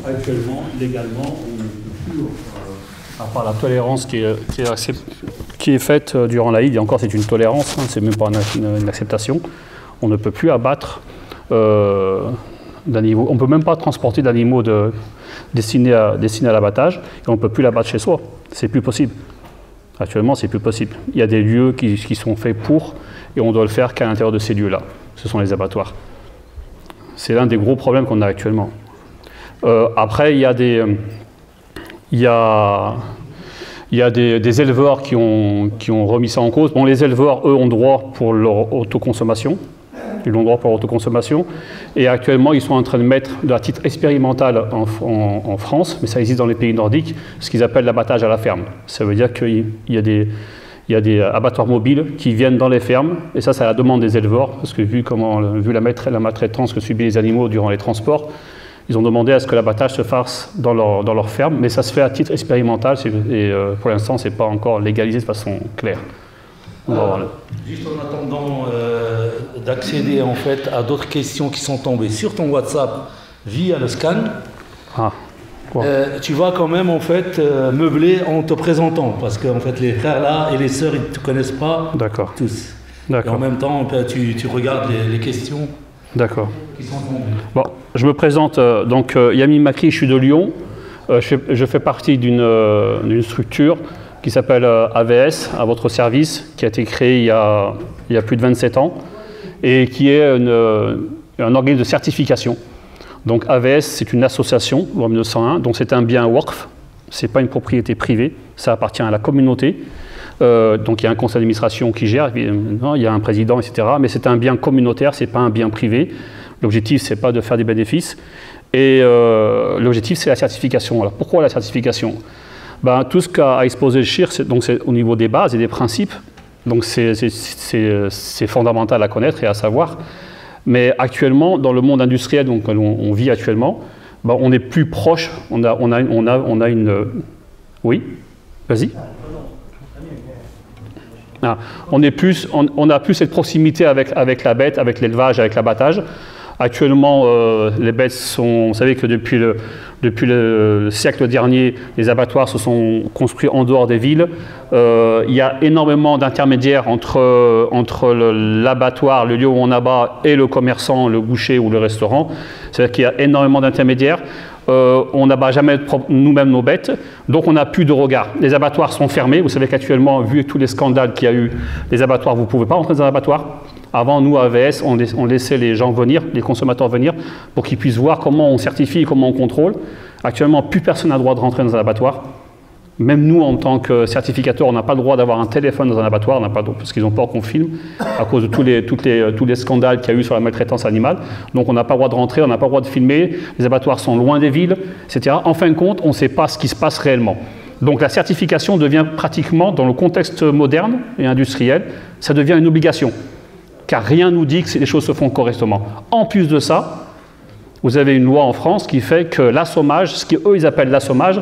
actuellement, légalement, on ne peut plus, à part la tolérance qui est faite durant l'Aïd, et encore c'est une tolérance, hein, c'est même pas une acceptation, on ne peut plus abattre d'animaux, on ne peut même pas transporter d'animaux destinés à l'abattage, et on ne peut plus l'abattre chez soi, c'est plus possible. Actuellement, c'est plus possible. Il y a des lieux qui sont faits pour, et on doit le faire qu'à l'intérieur de ces lieux-là. Ce sont les abattoirs. C'est l'un des gros problèmes qu'on a actuellement. Après, il y a des éleveurs qui ont remis ça en cause. Bon, les éleveurs, eux, ont droit pour leur autoconsommation. Ils ont droit pour leur autoconsommation. Et actuellement, ils sont en train de mettre, à titre expérimental en France, mais ça existe dans les pays nordiques, ce qu'ils appellent l'abattage à la ferme. Ça veut dire qu'il y a des abattoirs mobiles qui viennent dans les fermes, et ça, c'est à la demande des éleveurs, parce que vu la maltraitance que subissent les animaux durant les transports, ils ont demandé à ce que l'abattage se fasse dans leur ferme, mais ça se fait à titre expérimental, et pour l'instant, ce n'est pas encore légalisé de façon claire. Juste en attendant d'accéder en fait à d'autres questions qui sont tombées sur ton WhatsApp via le scan, tu vas quand même en fait meubler en te présentant, parce que en fait les frères là et les sœurs ils ne te connaissent pas tous. Et en même temps tu regardes les questions. D'accord. Bon, je me présente, donc Yamin Makri, je suis de Lyon. Je fais partie d'une structure qui s'appelle AVS, à votre service, qui a été créée il y a plus de 27 ans, et qui est un organisme de certification. Donc AVS, c'est une association, loi 1901, donc c'est un bien WAQF, ce n'est pas une propriété privée, ça appartient à la communauté. Donc il y a un conseil d'administration qui gère, il y a un président, etc. Mais c'est un bien communautaire, ce n'est pas un bien privé. L'objectif, ce n'est pas de faire des bénéfices. Et l'objectif, c'est la certification. Alors pourquoi la certification? Tout ce qu'a exposé le Shir, c'est au niveau des bases et des principes. Donc c'est fondamental à connaître et à savoir. Mais actuellement, dans le monde industriel dont on vit actuellement, on est plus proche. On a une... Oui, vas-y. On a plus cette proximité avec la bête, avec l'élevage, avec l'abattage. Actuellement, les bêtes sont... Vous savez que depuis le siècle dernier, les abattoirs se sont construits en dehors des villes. Il y a énormément d'intermédiaires entre l'abattoir, le lieu où on abat, et le commerçant, le boucher ou le restaurant. C'est-à-dire qu'il y a énormément d'intermédiaires. On n'abat jamais nous-mêmes nos bêtes, donc on n'a plus de regard. Les abattoirs sont fermés. Vous savez qu'actuellement, vu tous les scandales qu'il y a eu, les abattoirs, vous ne pouvez pas rentrer dans un abattoir. Avant, nous, à AVS, on laissait les gens venir, les consommateurs venir, pour qu'ils puissent voir comment on certifie et comment on contrôle. Actuellement, plus personne n'a le droit de rentrer dans un abattoir. Même nous, en tant que certificateur, on n'a pas le droit d'avoir un téléphone dans un abattoir, on n'a pas, parce qu'ils ont peur qu'on filme, à cause de tous les scandales qu'il y a eu sur la maltraitance animale. Donc on n'a pas le droit de rentrer, on n'a pas le droit de filmer, les abattoirs sont loin des villes, etc. En fin de compte, on ne sait pas ce qui se passe réellement. Donc la certification devient pratiquement, dans le contexte moderne et industriel, ça devient une obligation. Car rien ne nous dit que les choses se font correctement. En plus de ça, vous avez une loi en France qui fait que l'assommage, ce qu'eux ils appellent l'assommage,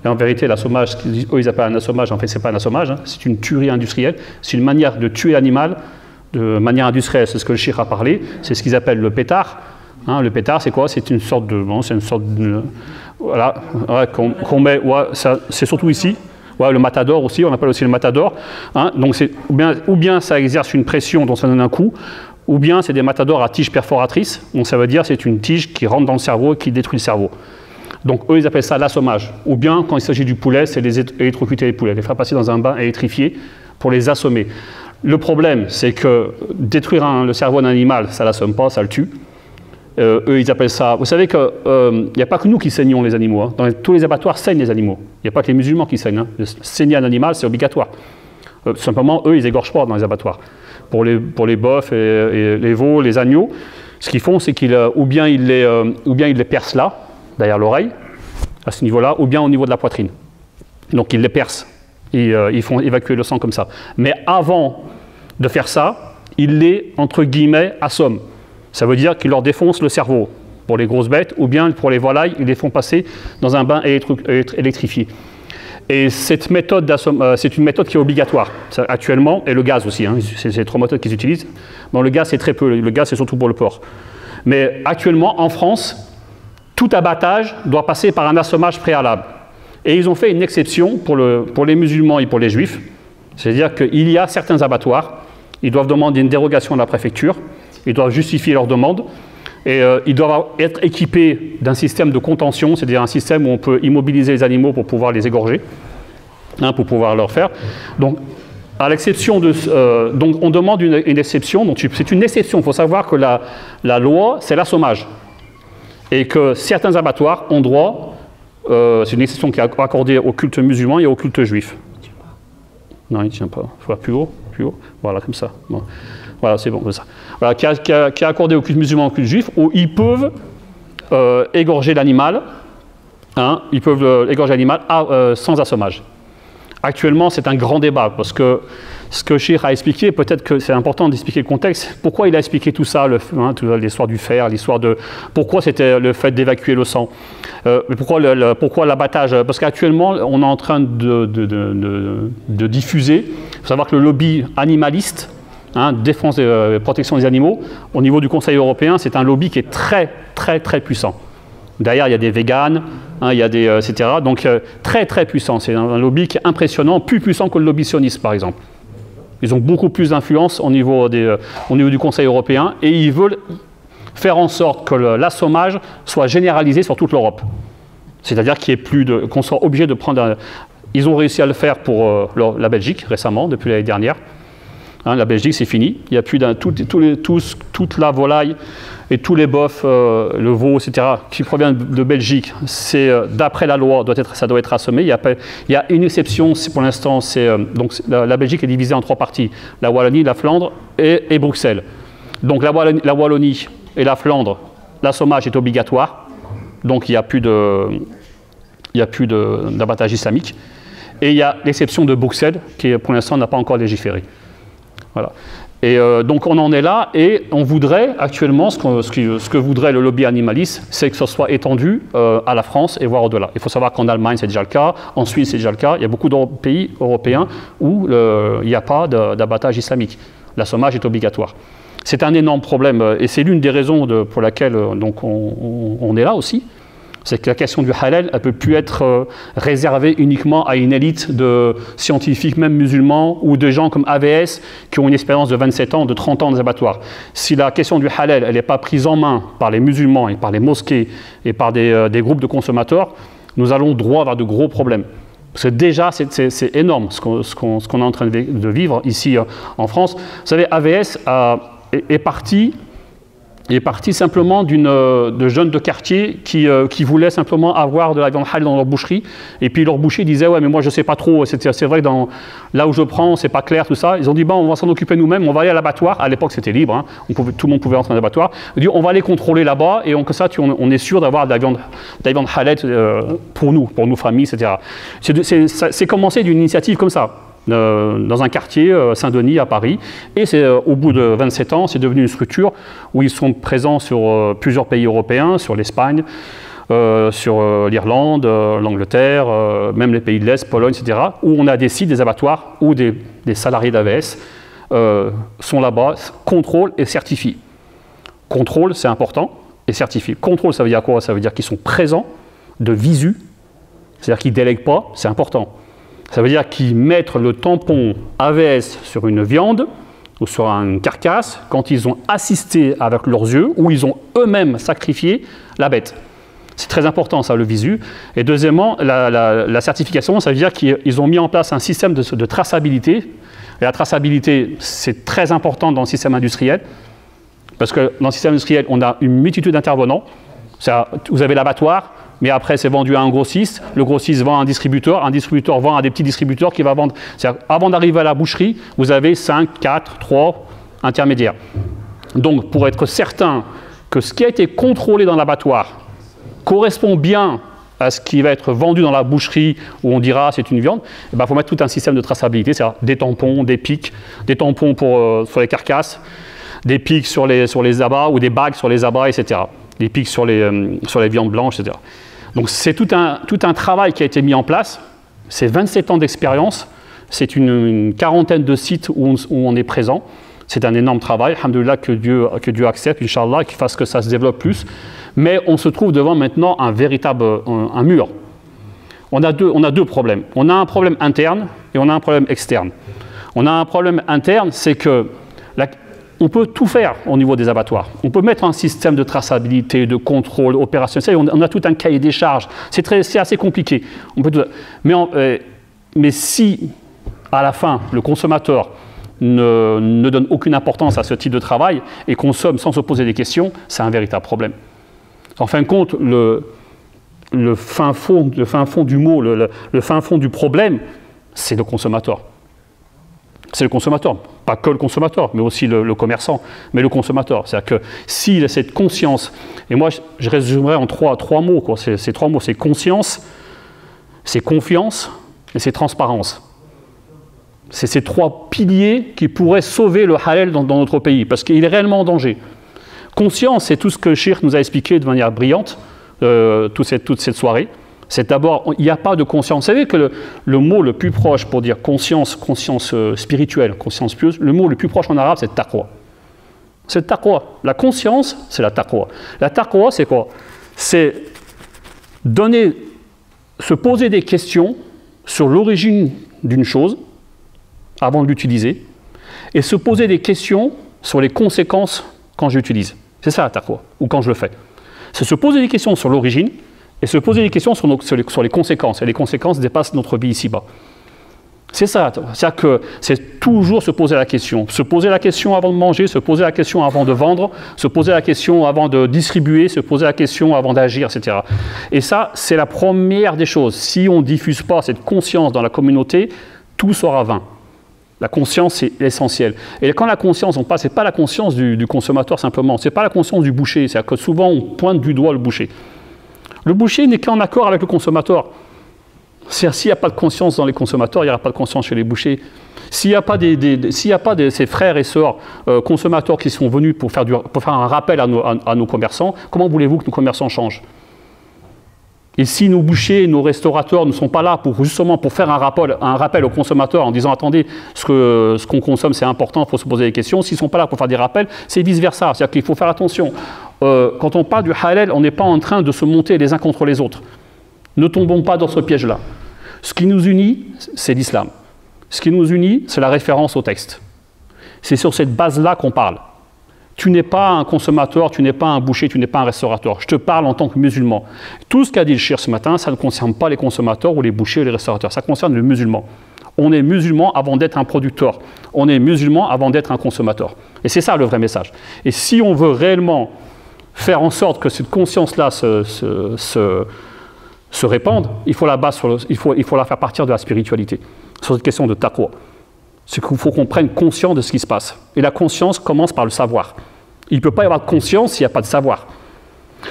et en vérité, l'assommage, ce qu'eux ils appellent un assommage, en fait, ce n'est pas un assommage, hein, c'est une tuerie industrielle, c'est une manière de tuer l'animal de manière industrielle, c'est ce que le Shir a parlé, c'est ce qu'ils appellent le pétard. Hein, le pétard, c'est quoi? C'est une sorte de... Bon, c'est une sorte de... Voilà, ouais, qu'on met... Ouais, c'est surtout ici. Ouais, le matador aussi, on appelle aussi le matador. Hein, donc ou bien ça exerce une pression dont ça donne un coup, ou bien c'est des matadors à tige perforatrice, donc ça veut dire c'est une tige qui rentre dans le cerveau et qui détruit le cerveau. Donc eux, ils appellent ça l'assommage. Ou bien, quand il s'agit du poulet, c'est les électrocuter les poulets, les faire passer dans un bain électrifié pour les assommer. Le problème, c'est que détruire le cerveau d'un animal, ça ne l'assomme pas, ça le tue. Eux, ils appellent ça... Vous savez qu'il n'y a pas que nous qui saignons les animaux. Hein. Tous les abattoirs saignent les animaux. Il n'y a pas que les musulmans qui saignent. Hein. Saigner un animal, c'est obligatoire. Simplement, eux, ils égorgent pas dans les abattoirs. Pour les bœufs et les veaux, les agneaux, ce qu'ils font, c'est ou bien ils les percent là, derrière l'oreille, à ce niveau-là, ou bien au niveau de la poitrine. Donc ils les percent. Ils font évacuer le sang comme ça. Mais avant de faire ça, ils les, entre guillemets, assomment. Ça veut dire qu'ils leur défoncent le cerveau pour les grosses bêtes, ou bien pour les volailles, ils les font passer dans un bain électrifié. Et cette méthode, c'est une méthode qui est obligatoire actuellement, et le gaz aussi, hein, c'est les trois méthodes qu'ils utilisent. Bon, le gaz, c'est très peu, le gaz, c'est surtout pour le porc. Mais actuellement, en France, tout abattage doit passer par un assommage préalable. Et ils ont fait une exception pour les musulmans et pour les juifs. C'est-à-dire qu'il y a certains abattoirs, ils doivent demander une dérogation à la préfecture, ils doivent justifier leur demande, et ils doivent être équipés d'un système de contention, c'est-à-dire un système où on peut immobiliser les animaux pour pouvoir les égorger, pour pouvoir leur faire. Donc, à l'exception de... donc, on demande une exception. Donc, c'est une exception. Il faut savoir que la loi, c'est l'assommage. Et que certains abattoirs ont droit... c'est une exception qui est accordée au culte musulman et au culte juif. Non, il ne tient pas. Il faut plus haut, plus haut. Voilà, comme ça. Bon. Voilà, c'est bon, comme ça. Voilà, qui est accordé au culte musulman et au culte juif, où ils peuvent égorger l'animal. Ils peuvent égorger l'animal sans assommage. Actuellement, c'est un grand débat, parce que ce que Cheikh a expliqué, peut-être que c'est important d'expliquer le contexte. Pourquoi il a expliqué tout ça, l'histoire du fer, l'histoire de... Pourquoi c'était le fait d'évacuer le sang, pourquoi l'abattage? Parce qu'actuellement, on est en train de diffuser. Il faut savoir que le lobby animaliste, défense et protection des animaux, au niveau du Conseil européen, c'est un lobby qui est très, très, très puissant. Derrière, il y a des véganes, il y a des, etc. Donc, très, très puissant. C'est un lobby qui est impressionnant, plus puissant que le lobby sioniste, par exemple. Ils ont beaucoup plus d'influence au niveau du Conseil européen et ils veulent faire en sorte que l'assommage soit généralisé sur toute l'Europe. C'est-à-dire qu'on soit obligé de prendre... Ils ont réussi à le faire pour la Belgique, récemment, depuis l'année dernière. La Belgique, c'est fini. Il n'y a plus toute la volaille et tous les bœufs, le veau, etc., qui proviennent de Belgique, d'après la loi, ça doit être assommé. Il y a une exception, pour l'instant, donc la Belgique est divisée en 3 parties, la Wallonie, la Flandre et Bruxelles. Donc la Wallonie et la Flandre, l'assommage est obligatoire, donc il n'y a plus d'abattage islamique. Et il y a l'exception de Bruxelles, qui pour l'instant n'a pas encore légiféré. Voilà. Et donc on en est là, et on voudrait actuellement, ce que voudrait le lobby animaliste, c'est que ce soit étendu à la France et voire au-delà. Il faut savoir qu'en Allemagne c'est déjà le cas, en Suisse c'est déjà le cas, il y a beaucoup de pays européens où il n'y a pas d'abattage islamique. L'assommage est obligatoire. C'est un énorme problème, et c'est l'une des raisons pour laquelle donc on est là aussi. C'est que la question du halal, elle ne peut plus être réservée uniquement à une élite de scientifiques, même musulmans, ou de gens comme AVS, qui ont une expérience de 27 ans, de 30 ans des abattoirs. Si la question du halal, elle n'est pas prise en main par les musulmans et par les mosquées et par des groupes de consommateurs, nous allons droit vers de gros problèmes. Parce que déjà, c'est énorme ce qu'on est en train de vivre ici en France. Vous savez, AVS est parti simplement de jeunes de quartier qui voulaient simplement avoir de la viande halal dans leur boucherie. Et puis leur boucher disait « Ouais, mais moi je ne sais pas trop, c'est vrai que là où je prends, c'est pas clair, tout ça. » Ils ont dit « On va s'en occuper nous-mêmes, on va aller à l'abattoir. » À l'époque, c'était libre, tout le monde pouvait entrer dans l'abattoir. Ils ont dit « On va aller contrôler là-bas et comme ça, on est sûr d'avoir de la viande halal pour nous, familles, etc. » C'est commencé d'une initiative comme ça. Dans un quartier, Saint-Denis, à Paris. Et au bout de 27 ans, c'est devenu une structure où ils sont présents sur plusieurs pays européens, sur l'Espagne, sur l'Irlande, l'Angleterre, même les pays de l'Est, Pologne, etc., où on a des sites, des abattoirs, où des salariés d'AVS sont là-bas, contrôlent et certifient. Contrôle, c'est important, et certifient. Contrôle, ça veut dire quoi? Ça veut dire qu'ils sont présents, de visu, c'est-à-dire qu'ils ne délèguent pas, c'est important. Ça veut dire qu'ils mettent le tampon AVS sur une viande ou sur une carcasse quand ils ont assisté avec leurs yeux ou ils ont eux-mêmes sacrifié la bête. C'est très important ça, le visu. Et deuxièmement, la certification, ça veut dire qu'ils ont mis en place un système de traçabilité. Et la traçabilité, c'est très important dans le système industriel parce que dans le système industriel, on a une multitude d'intervenants. Vous avez l'abattoir, mais après c'est vendu à un grossiste, le grossiste vend à un distributeur vend à des petits distributeurs qui va vendre. Avant d'arriver à la boucherie, vous avez 5, 4, 3 intermédiaires. Donc pour être certain que ce qui a été contrôlé dans l'abattoir correspond bien à ce qui va être vendu dans la boucherie où on dira c'est une viande, il faut mettre tout un système de traçabilité, c'est-à-dire des tampons, des pics, des tampons sur les carcasses, des pics sur les abats ou des bagues sur les abats, etc. Des pics sur les viandes blanches, etc. Donc c'est tout un travail qui a été mis en place. C'est 27 ans d'expérience. C'est une quarantaine de sites où on est présent. C'est un énorme travail. Alhamdoulilah, que Dieu accepte, Inch'Allah, qu'il fasse que ça se développe plus. Mais on se trouve devant maintenant un véritable un mur. On a deux problèmes. On a un problème interne et on a un problème externe. On a un problème interne, c'est que on peut tout faire au niveau des abattoirs. On peut mettre un système de traçabilité, de contrôle opérationnel. On a tout un cahier des charges. C'est assez compliqué. Mais si, à la fin, le consommateur ne donne aucune importance à ce type de travail et consomme sans se poser des questions, c'est un véritable problème. En fin de compte, le fin fond du mot, le fin fond du problème, c'est le consommateur. C'est le consommateur, pas que le consommateur, mais aussi le commerçant, mais le consommator. C'est-à-dire que s'il a cette conscience, et moi je résumerai en trois mots, quoi. Ces trois mots, c'est conscience, c'est confiance et c'est transparence. C'est ces trois piliers qui pourraient sauver le halal dans notre pays, parce qu'il est réellement en danger. Conscience, c'est tout ce que Cheikh nous a expliqué de manière brillante toute cette soirée. C'est d'abord, il n'y a pas de conscience. Vous savez que le mot le plus proche pour dire conscience spirituelle, conscience pieuse, le mot le plus proche en arabe, c'est taqwa. C'est taqwa. La conscience, c'est la taqwa. La taqwa, c'est quoi? C'est se poser des questions sur l'origine d'une chose avant de l'utiliser et se poser des questions sur les conséquences quand je l'utilise. C'est ça la taqwa, ou quand je le fais. C'est se poser des questions sur l'origine et se poser des questions sur les conséquences. Et les conséquences dépassent notre vie ici-bas. C'est ça. C'est-à-dire que c'est toujours se poser la question. Se poser la question avant de manger, se poser la question avant de vendre, se poser la question avant de distribuer, se poser la question avant d'agir, etc. Et ça, c'est la première des choses. Si on ne diffuse pas cette conscience dans la communauté, tout sera vain. La conscience, c'est essentiel. Et quand la conscience, ce n'est pas la conscience du consommateur simplement, ce n'est pas la conscience du boucher. C'est-à-dire que souvent, on pointe du doigt le boucher. Le boucher n'est qu'en accord avec le consommateur. C'est-à-dire, s'il n'y a pas de conscience dans les consommateurs, il n'y aura pas de conscience chez les bouchers. S'il n'y a pas ces frères et sœurs consommateurs qui sont venus pour faire un rappel à nos commerçants, comment voulez-vous que nos commerçants changent? Et si nos bouchers et nos restaurateurs ne sont pas là justement pour faire un rappel aux consommateurs en disant « Attendez, ce qu'on consomme, c'est important, il faut se poser des questions », s'ils ne sont pas là pour faire des rappels, c'est vice-versa. C'est-à-dire qu'il faut faire attention. Quand on parle du halal, on n'est pas en train de se monter les uns contre les autres. Ne tombons pas dans ce piège-là. Ce qui nous unit, c'est l'islam. Ce qui nous unit, c'est la référence au texte. C'est sur cette base-là qu'on parle. Tu n'es pas un consommateur, tu n'es pas un boucher, tu n'es pas un restaurateur. Je te parle en tant que musulman. Tout ce qu'a dit le cheikh ce matin, ça ne concerne pas les consommateurs ou les bouchers ou les restaurateurs. Ça concerne le musulman. On est musulman avant d'être un producteur. On est musulman avant d'être un consommateur. Et c'est ça le vrai message. Et si on veut réellement faire en sorte que cette conscience-là se répande, il faut la faire partir de la spiritualité. Sur cette question de taqwa. C'est qu'il faut qu'on prenne conscience de ce qui se passe. Et la conscience commence par le savoir. Il ne peut pas y avoir de conscience s'il n'y a pas de savoir.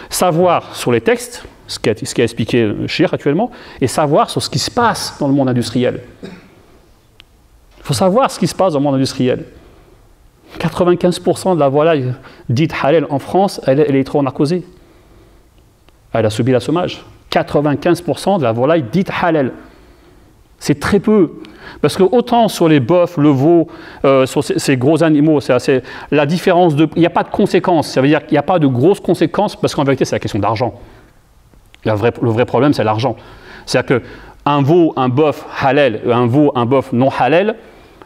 Savoir sur les textes, ce qu'a expliqué Cheikh actuellement, et savoir sur ce qui se passe dans le monde industriel. Il faut savoir ce qui se passe dans le monde industriel. 95% de la volaille dite halal en France, elle est trop narcosée. Elle a subi l'assommage. 95% de la volaille dite halal. C'est très peu. Parce que autant sur les bœufs, le veau, sur ces gros animaux, la différence il n'y a pas de conséquences. Ça veut dire qu'il n'y a pas de grosses conséquences, parce qu'en vérité, c'est la question d'argent. Le vrai problème, c'est l'argent. C'est-à-dire qu'un veau, un bœuf halal, un veau, un bœuf non halal,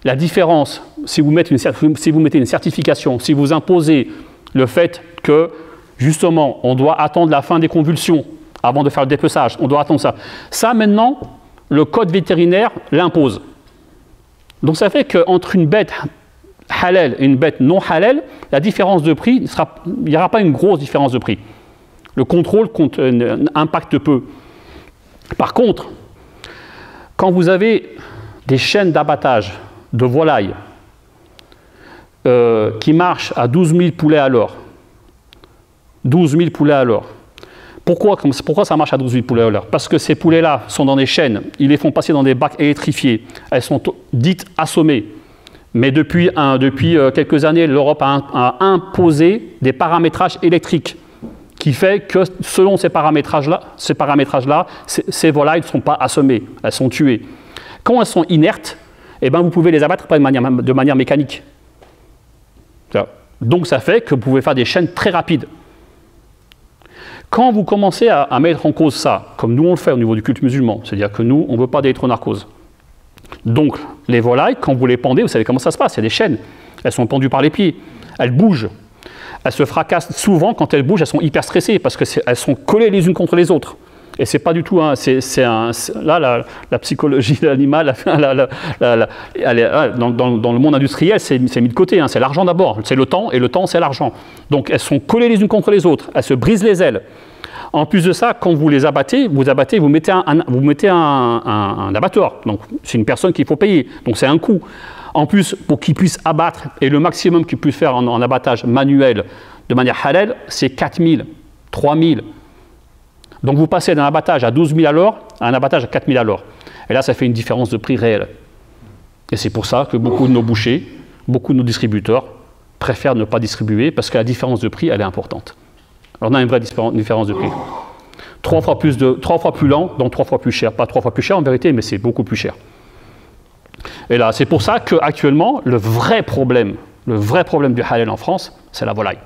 la différence, si vous mettez une certification, si vous imposez le fait que, justement, on doit attendre la fin des convulsions avant de faire le dépeçage, on doit attendre ça. Ça, maintenant, le code vétérinaire l'impose. Donc ça fait qu'entre une bête halal et une bête non halal, la différence de prix, il n'y aura pas une grosse différence de prix. Le contrôle impacte peu. Par contre, quand vous avez des chaînes d'abattage de volailles qui marchent à 12 000 poulets à l'heure, 12 000 poulets à l'heure, pourquoi ça marche à 12 000 poulets à l'heure? Parce que ces poulets-là sont dans des chaînes, ils les font passer dans des bacs électrifiés, elles sont dites assommées. Mais depuis quelques années, l'Europe a imposé des paramétrages électriques qui fait que selon ces paramétrages-là, ces volailles ne sont pas assommées, elles sont tuées. Quand elles sont inertes, eh ben, vous pouvez les abattre de manière mécanique. Donc ça fait que vous pouvez faire des chaînes très rapides. Quand vous commencez à mettre en cause ça, comme nous on le fait au niveau du culte musulman, c'est-à-dire que nous, on ne veut pas d'électronarcose. Donc, les volailles, quand vous les pendez, vous savez comment ça se passe, il y a des chaînes, elles sont pendues par les pieds, elles bougent, elles se fracassent souvent, quand elles bougent, elles sont hyper stressées, parce qu'elles sont collées les unes contre les autres. Et c'est pas du tout, là, la psychologie de l'animal, dans le monde industriel, c'est mis de côté, hein, c'est l'argent d'abord, c'est le temps, et le temps, c'est l'argent. Donc elles sont collées les unes contre les autres, elles se brisent les ailes. En plus de ça, quand vous les abattez, vous mettez un abattoir. Donc c'est une personne qu'il faut payer, donc c'est un coût. En plus, pour qu'il puisse abattre, et le maximum qu'il puisse faire en abattage manuel de manière halal, c'est 4 000, 3 000. Donc vous passez d'un abattage à 12 000 à l'heure à un abattage à 4 000 à l'heure. Et là, ça fait une différence de prix réelle. Et c'est pour ça que beaucoup de nos bouchers, beaucoup de nos distributeurs préfèrent ne pas distribuer parce que la différence de prix, elle est importante. Alors on a une vraie différence de prix. 3 fois plus lent, donc 3 fois plus cher. Pas 3 fois plus cher en vérité, mais c'est beaucoup plus cher. Et là, c'est pour ça qu'actuellement, le vrai problème du halal en France, c'est la volaille.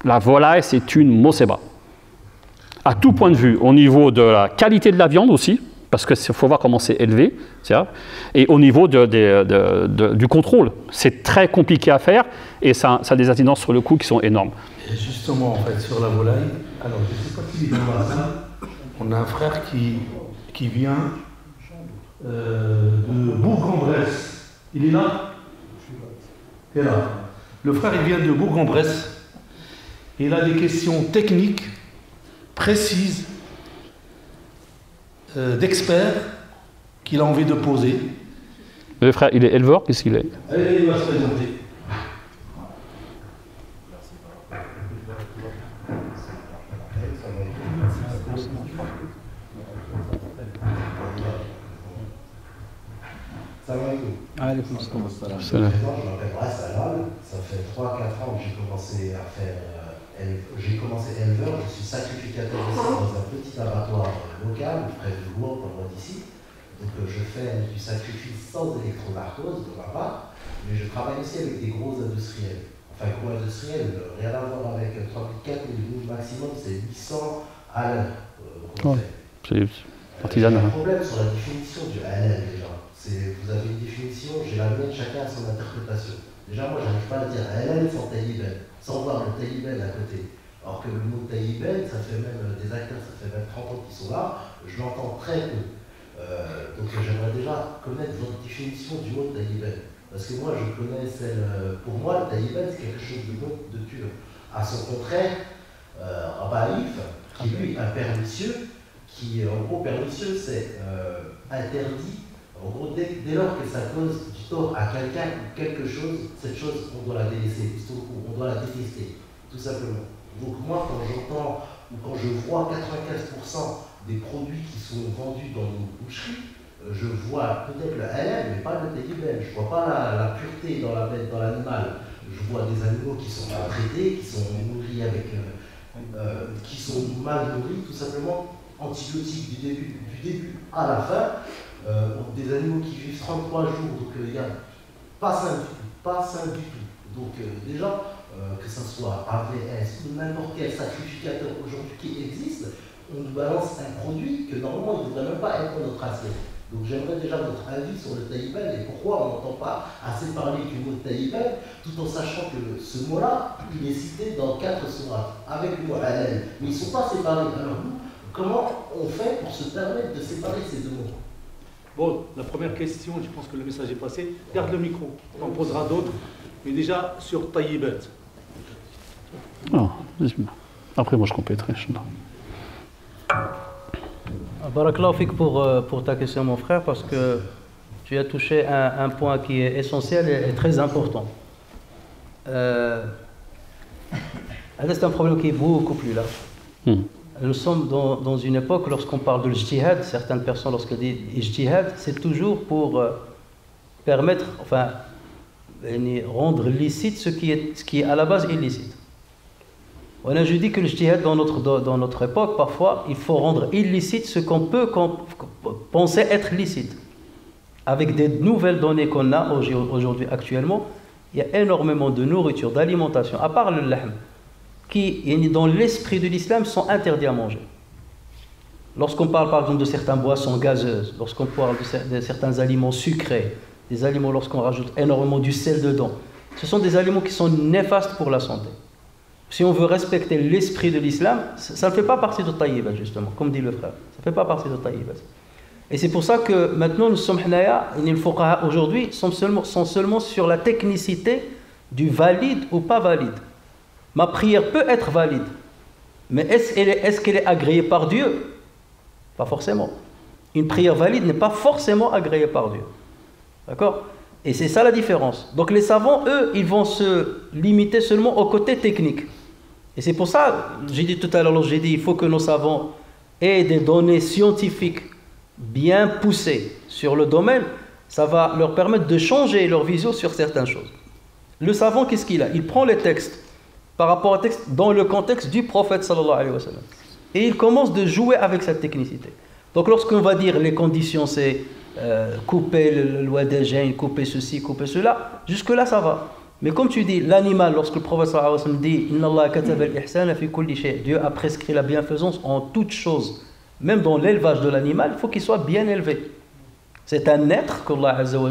La volaille, c'est une moseba. À tout point de vue, au niveau de la qualité de la viande aussi, parce qu'il faut voir comment c'est élevé, et au niveau du contrôle. C'est très compliqué à faire et ça a des incidences sur le coût qui sont énormes. Et justement, en fait, sur la volaille, alors je ne sais pas qui est dans la salle, on a un frère qui vient de Bourg-en-Bresse. Il est là? Il est là. Le frère, il vient de Bourg-en-Bresse. Il a des questions techniques précises d'experts qu'il a envie de poser. Le frère, il est éleveur, qu'est-ce qu'il est? Allez, il va se présenter. Je m'appelle Bras Alal, ça fait 3-4 ans que j'ai commencé à faire. J'ai commencé éleveur, je suis sacrificateur aussi dans un petit abattoir local, près de Lourdes, pas loin d'ici. Donc je fais du sacrifice sans électronarcose de ma part, mais je travaille aussi avec des gros industriels. Enfin, gros industriels, rien à voir avec 34 000 maximum, c'est 800 à l'heure. C'est artisanal. J'ai un problème sur la définition du halal déjà. Vous avez une définition, j'ai la mienne, chacun a son interprétation. Déjà, moi, je n'arrive pas à dire halal sans taïben, sans voir le taïben à côté. Alors que le mot taïben, ça fait même des acteurs, ça fait même 30 ans qu'ils sont là, je l'entends très peu. Donc j'aimerais déjà connaître votre définition du mot taïben. Parce que moi, je connais celle. Pour moi, le taïben, c'est quelque chose de bon, de pur. À son contraire, Rabaïf, qui lui est un pernicieux, qui, en gros, pernicieux, c'est interdit. En gros, dès lors que ça cause du tort à quelqu'un ou quelque chose, cette chose, on doit la délaisser, on doit la détester, tout simplement. Donc moi, quand j'entends ou quand je vois 95% des produits qui sont vendus dans nos boucheries, je vois peut-être le halal, mais pas le taïben. Je ne vois pas la pureté dans la bête, dans l'animal. Je vois des animaux qui sont maltraités, qui sont nourris avec, qui sont mal nourris, tout simplement antibiotiques du début à la fin. Des animaux qui vivent 33 jours, donc il n'y a pas sain du tout. Donc déjà, que ce soit AVS ou n'importe quel sacrificateur aujourd'hui qui existe, on nous balance un produit que normalement il ne devrait même pas être dans notre assiette. Donc j'aimerais déjà votre avis sur le taïben et pourquoi on n'entend pas assez parler du mot taïben, tout en sachant que ce mot-là, il est cité dans 4 sourates, avec le mot halal. Mais ils ne sont pas séparés. Alors nous, comment on fait pour se permettre de séparer ces deux mots? Bon, la première question, je pense que le message est passé. Garde le micro, on en posera d'autres. Mais déjà, sur taïben. Non, après moi je compléterai. Barakallahu fik pour ta question, mon frère, parce que tu as touché un point qui est essentiel et très important. C'est un problème qui est beaucoup plus large. Nous sommes dans une époque, lorsqu'on parle de l'ijtihad, certaines personnes, lorsqu'elles disent ijtihad, c'est toujours pour permettre, enfin, rendre licite ce qui est à la base illicite. Je dis que l'ijtihad dans notre époque, parfois, il faut rendre illicite ce qu'on peut penser être licite. Avec des nouvelles données qu'on a aujourd'hui actuellement, il y a énormément de nourriture, d'alimentation, à part le lahm, qui, dans l'esprit de l'islam, sont interdits à manger. Lorsqu'on parle par exemple de certaines boissons gazeuses, lorsqu'on parle de certains aliments sucrés, des aliments lorsqu'on rajoute énormément du sel dedans, ce sont des aliments qui sont néfastes pour la santé. Si on veut respecter l'esprit de l'islam, ça ne fait pas partie de taïbat, justement, comme dit le frère. Ça ne fait pas partie de taïbat. Et c'est pour ça que maintenant, nous sommes hnaya, et les fuqaha aujourd'hui sont seulement sur la technicité du valide ou pas valide. Ma prière peut être valide, mais est-ce qu'elle est agréée par Dieu? Pas forcément. Une prière valide n'est pas forcément agréée par Dieu. D'accord? Et c'est ça la différence. Donc les savants, eux, ils vont se limiter seulement au côté technique. Et c'est pour ça, j'ai dit tout à l'heure, il faut que nos savants aient des données scientifiques bien poussées sur le domaine. Ça va leur permettre de changer leur vision sur certaines choses. Le savant, qu'est-ce qu'il a? Il prend les textes par rapport au texte dans le contexte du prophète sallallahu alayhi wa sallam. Et il commence de jouer avec cette technicité. Donc lorsqu'on va dire les conditions, c'est couper le wadajain, couper ceci, couper cela, jusque-là ça va. Mais comme tu dis, l'animal, lorsque le prophète sallallahu alayhi wa sallam dit Inna Allah kataba al-ihsana fi kulli shay, Dieu a prescrit la bienfaisance en toutes choses, même dans l'élevage de l'animal, il faut qu'il soit bien élevé. C'est un être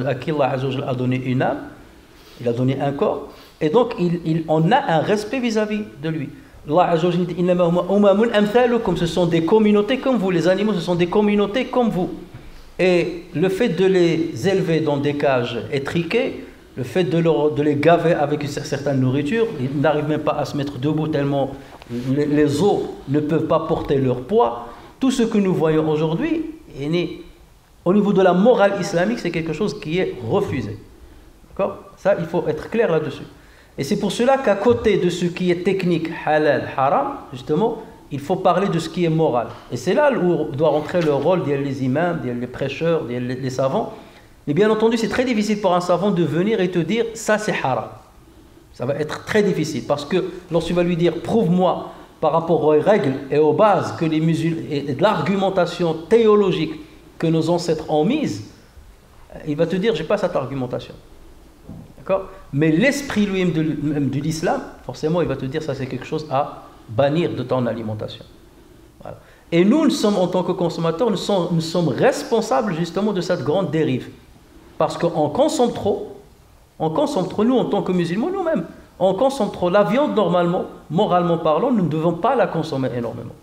à qui Allah a donné une âme, il a donné un corps, et donc on a un respect vis-à-vis de lui. Allah Azza wa Jalla dit Innama huma umamun amthalukum, ce sont des communautés comme vous, les animaux ce sont des communautés comme vous. Et le fait de les élever dans des cages étriquées, le fait de les gaver avec une certaine nourriture, ils n'arrivent même pas à se mettre debout tellement les os ne peuvent pas porter leur poids. Tout ce que nous voyons aujourd'hui, au niveau de la morale islamique, c'est quelque chose qui est refusé. D'accord? Ça, il faut être clair là-dessus. Et c'est pour cela qu'à côté de ce qui est technique, halal, haram, justement, il faut parler de ce qui est moral. Et c'est là où doit rentrer le rôle des imams, des prêcheurs, des savants. Mais bien entendu, c'est très difficile pour un savant de venir et te dire « ça c'est haram ». Ça va être très difficile parce que lorsque tu vas lui dire « prouve-moi par rapport aux règles et aux bases que les musulmans et de l'argumentation théologique que nos ancêtres ont mise », il va te dire « j'ai pas cette argumentation ». D'accord ? Mais l'esprit lui-même de l'islam, forcément, il va te dire « ça c'est quelque chose à bannir de ton alimentation ». Voilà. Et nous sommes, en tant que consommateurs, nous sommes responsables justement de cette grande dérive. Parce qu'on consomme trop, nous en tant que musulmans, nous-mêmes, on consomme trop. La viande, normalement, moralement parlant, nous ne devons pas la consommer énormément.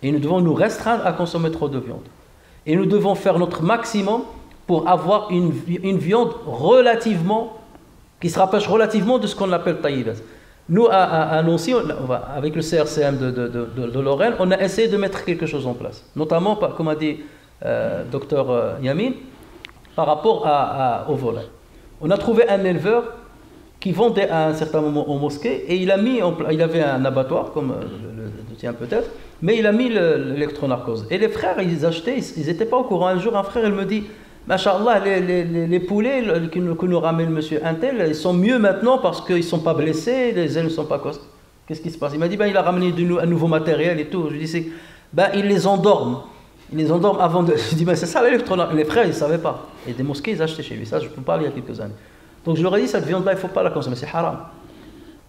Et nous devons nous restreindre à consommer trop de viande. Et nous devons faire notre maximum pour avoir une viande relativement, qui se rapproche relativement de ce qu'on appelle taïbas. Nous, à Nancy, avec le CRCM de Lorraine, on a essayé de mettre quelque chose en place. Notamment, comme a dit Dr Yamin, par rapport au volaille. On a trouvé un éleveur qui vendait à un certain moment aux mosquées et il avait un abattoir, comme le tien peut-être, mais il a mis l'électronarcose. Et les frères, ils achetaient, ils n'étaient pas au courant. Un jour, un frère, il me dit Masha'Allah, les poulets que nous ramène monsieur Intel, ils sont mieux maintenant parce qu'ils ne sont pas blessés, les ailes ne sont pas cassées. Qu'est-ce qui se passe? Il m'a dit il a ramené un nouveau matériel et tout. Je lui dis ils les endorment. Ils les endorment avant de. Je dis c'est ça l'électronarcose. Les frères, ils ne savaient pas. Et des mosquées, ils achetaient chez lui. Ça, je peux parler il y a quelques années. Donc je leur ai dit cette viande-là, il ne faut pas la consommer, c'est haram.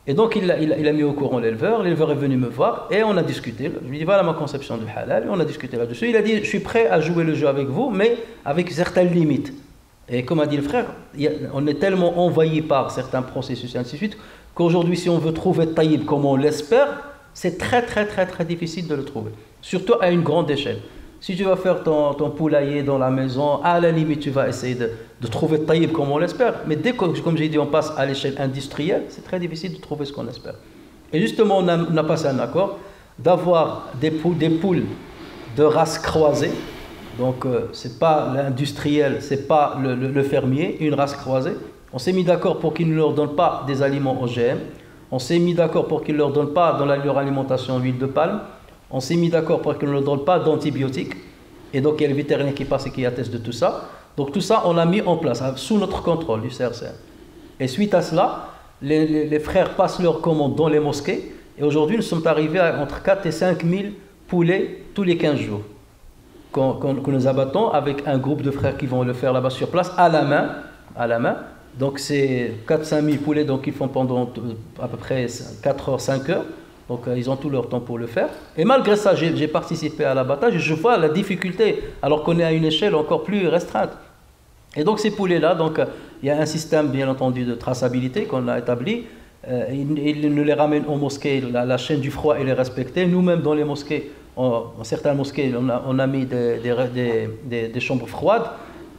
Et donc il a mis au courant l'éleveur est venu me voir et on a discuté. Je lui ai dit voilà ma conception du halal, et on a discuté là-dessus. Il a dit je suis prêt à jouer le jeu avec vous, mais avec certaines limites. Et comme a dit le frère, on est tellement envahi par certains processus et ainsi de suite, qu'aujourd'hui si on veut trouver taïb comme on l'espère, c'est très très très très difficile de le trouver. Surtout à une grande échelle. Si tu vas faire ton poulailler dans la maison, à la limite, tu vas essayer de trouver taïb comme on l'espère. Mais dès que, comme j'ai dit, on passe à l'échelle industrielle, c'est très difficile de trouver ce qu'on espère. Et justement, on a passé un accord d'avoir des poules de race croisée. Donc, ce n'est pas l'industriel, ce n'est pas le fermier, une race croisée. On s'est mis d'accord pour qu'ils ne leur donnent pas des aliments OGM. On s'est mis d'accord pour qu'ils ne leur donnent pas dans leur alimentation l'huile de palme. On s'est mis d'accord pour qu'ils ne leur donnent pas d'antibiotiques. Et donc, il y a le vétérinaire qui passe et qui atteste de tout ça. Donc, tout ça, on l'a mis en place, sous notre contrôle du CRCM. Et suite à cela, les frères passent leurs commandes dans les mosquées. Et aujourd'hui, nous sommes arrivés à entre 4 et 5 000 poulets tous les 15 jours. Que nous abattons avec un groupe de frères qui vont le faire là-bas sur place, à la main. Donc, c'est 4 000 à 5 000 poulets donc, qu'ils font pendant à peu près 4 heures, 5 heures. Donc ils ont tout leur temps pour le faire. Et malgré ça, j'ai participé à l'abattage et je vois la difficulté, alors qu'on est à une échelle encore plus restreinte. Et donc ces poulets-là, donc il y a un système bien entendu de traçabilité qu'on a établi. Ils nous les ramènent aux mosquées, la chaîne du froid elle est respectée. Nous-mêmes dans les mosquées, dans certaines mosquées, on a mis des chambres froides.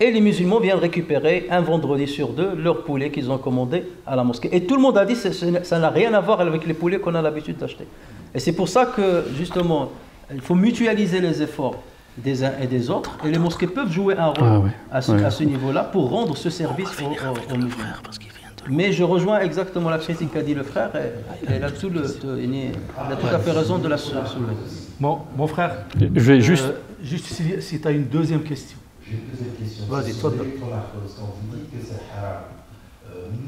Et les musulmans viennent récupérer un vendredi sur deux leurs poulets qu'ils ont commandés à la mosquée. Et tout le monde a dit que ça n'a rien à voir avec les poulets qu'on a l'habitude d'acheter. Et c'est pour ça que justement, il faut mutualiser les efforts des uns et des autres. Et les mosquées peuvent jouer un rôle à ce niveau-là pour rendre ce service aux musulmans. Mais je rejoins exactement la critique qu'a dit le frère. Et il a tout à fait raison de la soulever. Mon frère, je vais juste si tu as une deuxième question. J'ai une deuxième question. Vas-y, toi. Quand vous dites que c'est haram,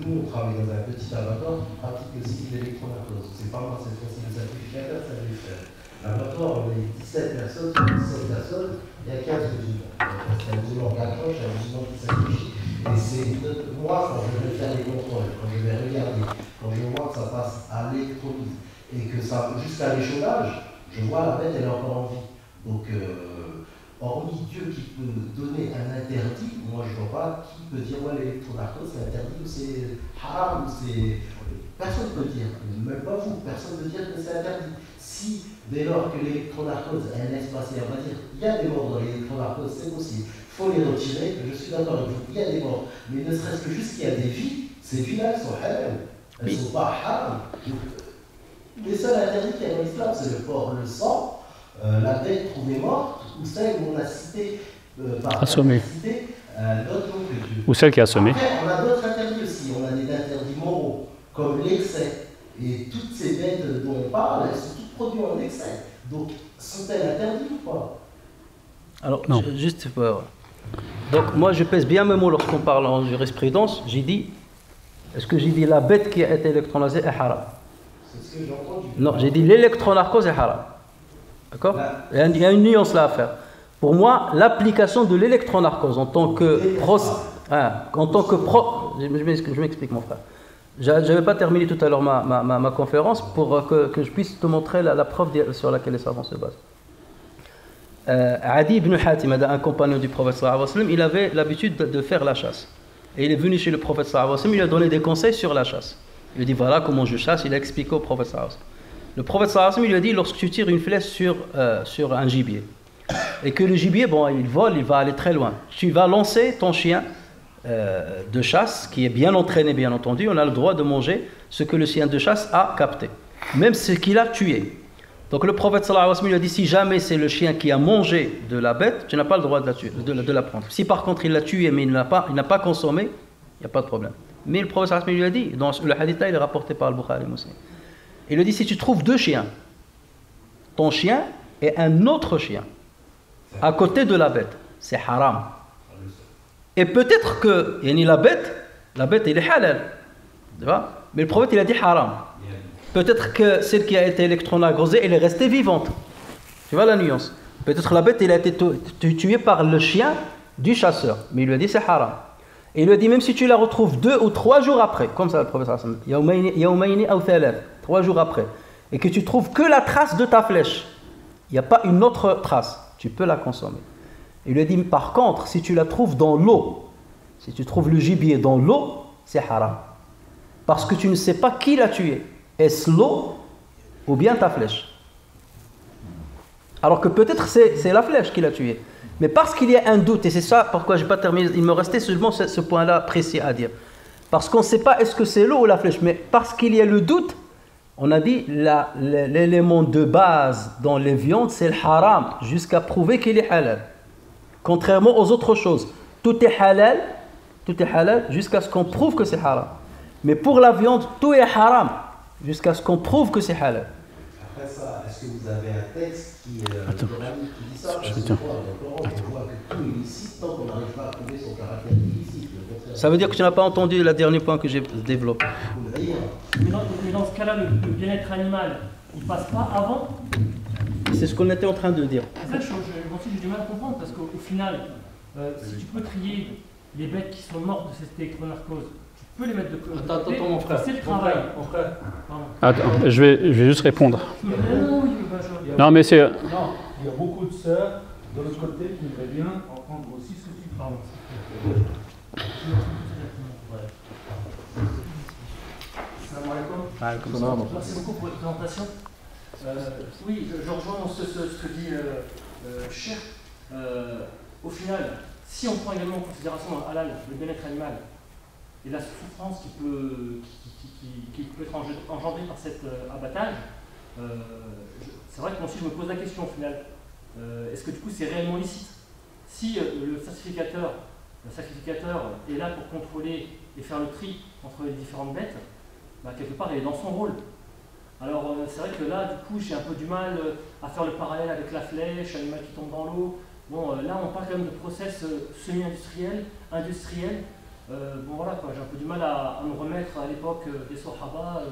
nous on travaille dans un petit abattoir, on pratique aussi l'électronarcose. C'est pas moi cette fois-ci le certificateur, ça va le faire. L'abattoir, on est 17 personnes, sur 17 personnes, il y a 15 musulmans. C'est un musulman qui accroche, un musulman qui sacrifie. Et c'est moi, quand je vais faire les contrôles, quand je vais regarder, quand je vois que ça passe à l'électrolyse et que ça jusqu'à l'échaudage, je vois la bête, elle est encore en vie. Donc, hormis Dieu qui peut donner un interdit, moi je ne vois pas qui peut dire ouais, l'électronarcose c'est interdit ou c'est haram ou c'est. Personne ne peut dire, même pas vous, personne ne peut dire que c'est interdit. Si dès lors que l'électronarcose elle laisse passer, on va dire il y a des morts dans l'électronarcose, c'est possible, il faut les retirer, je suis d'accord avec vous, il y a des morts, mais ne serait-ce que juste qu'il y a des vies, ces vies-là elles sont halal, elles ne sont pas haram. Les seuls interdits qu'il y a dans l'islam, c'est le porc, le sang, la bête trouvée morte, ou celle où on a cité assommée. D'autres noms que Dieu. Ou celle qui est assommée. Après, on a d'autres interdits aussi. On a des interdits moraux, comme l'excès. Et toutes ces bêtes dont on parle, elles sont toutes produites en excès. Donc, sont-elles interdites ou pas? Alors, juste. Donc, moi, je pèse bien mes mots lorsqu'on parle en jurisprudence. J'ai dit, est-ce que j'ai dit la bête qui a été électrolysée est haram? C'est ce que j'ai entendu. Non, j'ai dit l'électronarcose est haram. D'accord? Il y a une nuance là à faire. Pour moi, l'application de l'électronarcose en tant que je m'explique mon frère. Je n'avais pas terminé tout à l'heure ma conférence pour que je puisse te montrer la preuve sur laquelle les savants se basent. Adi ibn Hatim, un compagnon du prophète sallallahu alayhi wa sallam, il avait l'habitude de faire la chasse. Et il est venu chez le prophète sallallahu alayhi wa sallam, il lui a donné des conseils sur la chasse. Il lui a dit voilà comment je chasse, il a expliqué au prophète sallallahu alayhi wa sallam. Le prophète sallallahu alayhi wa sallam, il lui a dit lorsque tu tires une flèche sur un gibier et que le gibier, bon, il vole, il va aller très loin, tu vas lancer ton chien de chasse qui est bien entraîné, bien entendu, on a le droit de manger ce que le chien de chasse a capté, même ce qu'il a tué. Donc le prophète sallallahu alayhi wa sallam lui a dit si jamais c'est le chien qui a mangé de la bête, tu n'as pas le droit de la tuer, de la prendre. Si par contre il l'a tué mais il n'a pas consommé, il n'y a pas de problème. Mais le prophète sallallahu alayhi wa sallam lui a dit, dans le hadith là, il est rapporté par Al-Bukhari Muslim. Il lui dit si tu trouves deux chiens, ton chien et un autre chien à côté de la bête, c'est haram. Et peut-être que la bête elle est halal, tu vois? Mais le prophète il a dit haram. Peut-être que celle qui a été électronarcosée elle est restée vivante. Tu vois la nuance? Peut-être la bête elle a été tuée par le chien du chasseur, mais il lui a dit c'est haram. Et il lui a dit même si tu la retrouves 2 ou 3 jours après, comme ça le prophète sallallahu alayhi wa sallam, 3 jours après, et que tu trouves que la trace de ta flèche, il n'y a pas une autre trace, tu peux la consommer. Il lui a dit par contre, si tu la trouves dans l'eau, si tu trouves le gibier dans l'eau, c'est haram. Parce que tu ne sais pas qui l'a tué. Est-ce l'eau ou bien ta flèche? Alors que peut-être c'est la flèche qui l'a tué. Mais parce qu'il y a un doute, et c'est ça pourquoi je n'ai pas terminé, il me restait seulement ce point-là précis à dire. Parce qu'on ne sait pas est-ce que c'est l'eau ou la flèche, mais parce qu'il y a le doute, on a dit l'élément de base dans les viandes, c'est le haram, jusqu'à prouver qu'il est halal. Contrairement aux autres choses, tout est halal jusqu'à ce qu'on prouve que c'est haram. Mais pour la viande, tout est haram, jusqu'à ce qu'on prouve que c'est halal. Après ça, est-ce que vous avez un texte qui dit ça? Parce que on voit que tout est illicite tant qu'on n'arrive pas à prouver son caractère illicite. Ça veut dire que tu n'as pas entendu le dernier point que j'ai développé. Mais dans ce cas-là, le bien-être animal, il ne passe pas avant? C'est ce qu'on était en train de dire. En fait, j'ai du mal à comprendre parce qu'au final, si tu peux trier les bêtes qui sont mortes de cette électronarcose, tu peut les mettre de côté. Attends, mon frère. C'est le travail. Mon frère. Attends, je vais juste répondre. Non, mais c'est... Non, il y a beaucoup de sœurs de l'autre côté qui voudraient bien entendre aussi ce que tu parles. Merci beaucoup pour votre présentation. Oui, je rejoins ce que dit Cher. Au final, si on prend également en considération dans le halal le bien-être animal et la souffrance qui peut être engendrée par cet abattage, c'est vrai que moi aussi je me pose la question au final. Est-ce que du coup c'est réellement licite? Si le sacrificateur est là pour contrôler et faire le tri entre les différentes bêtes, bah, quelque part il est dans son rôle. Alors c'est vrai que là du coup j'ai un peu du mal à faire le parallèle avec la flèche, l'animal qui tombe dans l'eau. Bon là on parle quand même de process semi-industriel, industriel. Bon voilà quoi, j'ai un peu du mal à me remettre à l'époque des Sahaba.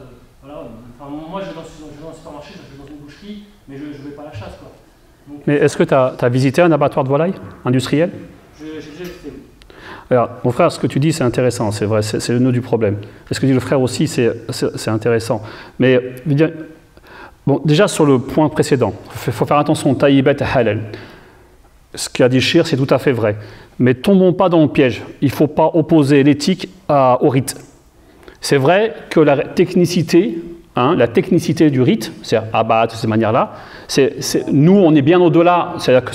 Voilà. Enfin, moi je vais dans un supermarché, je vais dans une boucherie, mais je ne vais pas à la chasse quoi. Donc, Mais est-ce que tu as visité un abattoir de volaille industriel? J'ai déjà fait. Alors, mon frère, ce que tu dis, c'est intéressant, c'est vrai, c'est le nœud du problème. Et ce que dit le frère aussi, c'est intéressant. Mais, bon, déjà sur le point précédent, il faut faire attention, taïbet et halal. Ce qu'a dit Shir, c'est tout à fait vrai. Mais tombons pas dans le piège. Il ne faut pas opposer l'éthique au rite. C'est vrai que la technicité du rite, c'est-à-dire abattre de cette manière-là, nous, on est bien au-delà, c'est-à-dire que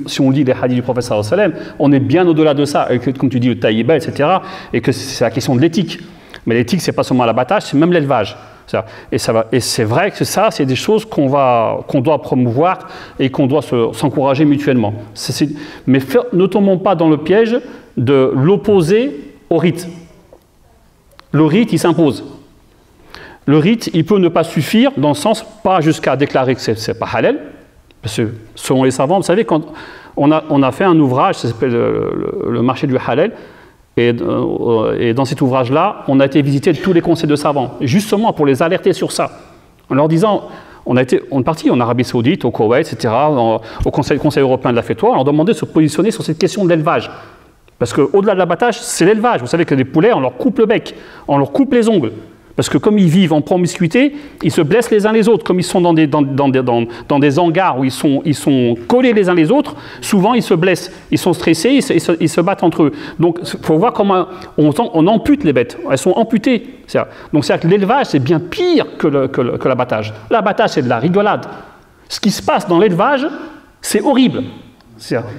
si on lit les hadiths du prophète sallallahu alayhi wa sallam, on est bien au-delà de ça, et que, comme tu dis, le taïba, etc., et que c'est la question de l'éthique. Mais l'éthique, c'est pas seulement l'abattage, c'est même l'élevage. Et c'est vrai que ça, c'est des choses qu'on doit promouvoir et qu'on doit s'encourager mutuellement. Mais ne tombons pas dans le piège de l'opposer au rite. Le rite, il s'impose. Le rite, il peut ne pas suffire, dans le sens, pas jusqu'à déclarer que c'est pas halal, parce que selon les savants, vous savez, quand on a fait un ouvrage, ça s'appelle le marché du halal, et dans cet ouvrage-là, on a été visiter tous les conseils de savants, justement pour les alerter sur ça, en leur disant, on est parti en Arabie Saoudite, au Koweït, etc., au Conseil européen de la Fétoire, on leur demandait de se positionner sur cette question de l'élevage. Parce qu'au-delà de l'abattage, c'est l'élevage. Vous savez que les poulets, on leur coupe le bec, on leur coupe les ongles. Parce que comme ils vivent en promiscuité, ils se blessent les uns les autres. Comme ils sont dans des hangars où ils sont collés les uns les autres, souvent ils se blessent, ils sont stressés, ils se battent entre eux. Donc il faut voir comment on ampute les bêtes, elles sont amputées. Donc c'est-à-dire que l'élevage, c'est bien pire que l'abattage. L'abattage, c'est de la rigolade. Ce qui se passe dans l'élevage, c'est horrible.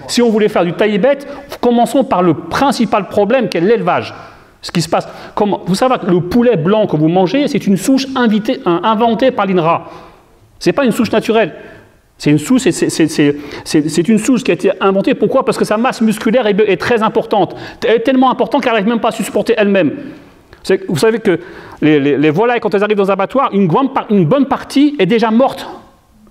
Si on voulait faire du taïbet, commençons par le principal problème qu'est l'élevage. Ce qui se passe, vous savez que le poulet blanc que vous mangez, c'est une souche inventée par l'INRA. Ce n'est pas une souche naturelle. C'est une souche qui a été inventée. Pourquoi? Parce que sa masse musculaire est très importante. Elle est tellement importante qu'elle n'arrive même pas à se supporter elle-même. Vous savez que les volailles, quand elles arrivent dans un abattoir, une bonne partie est déjà morte.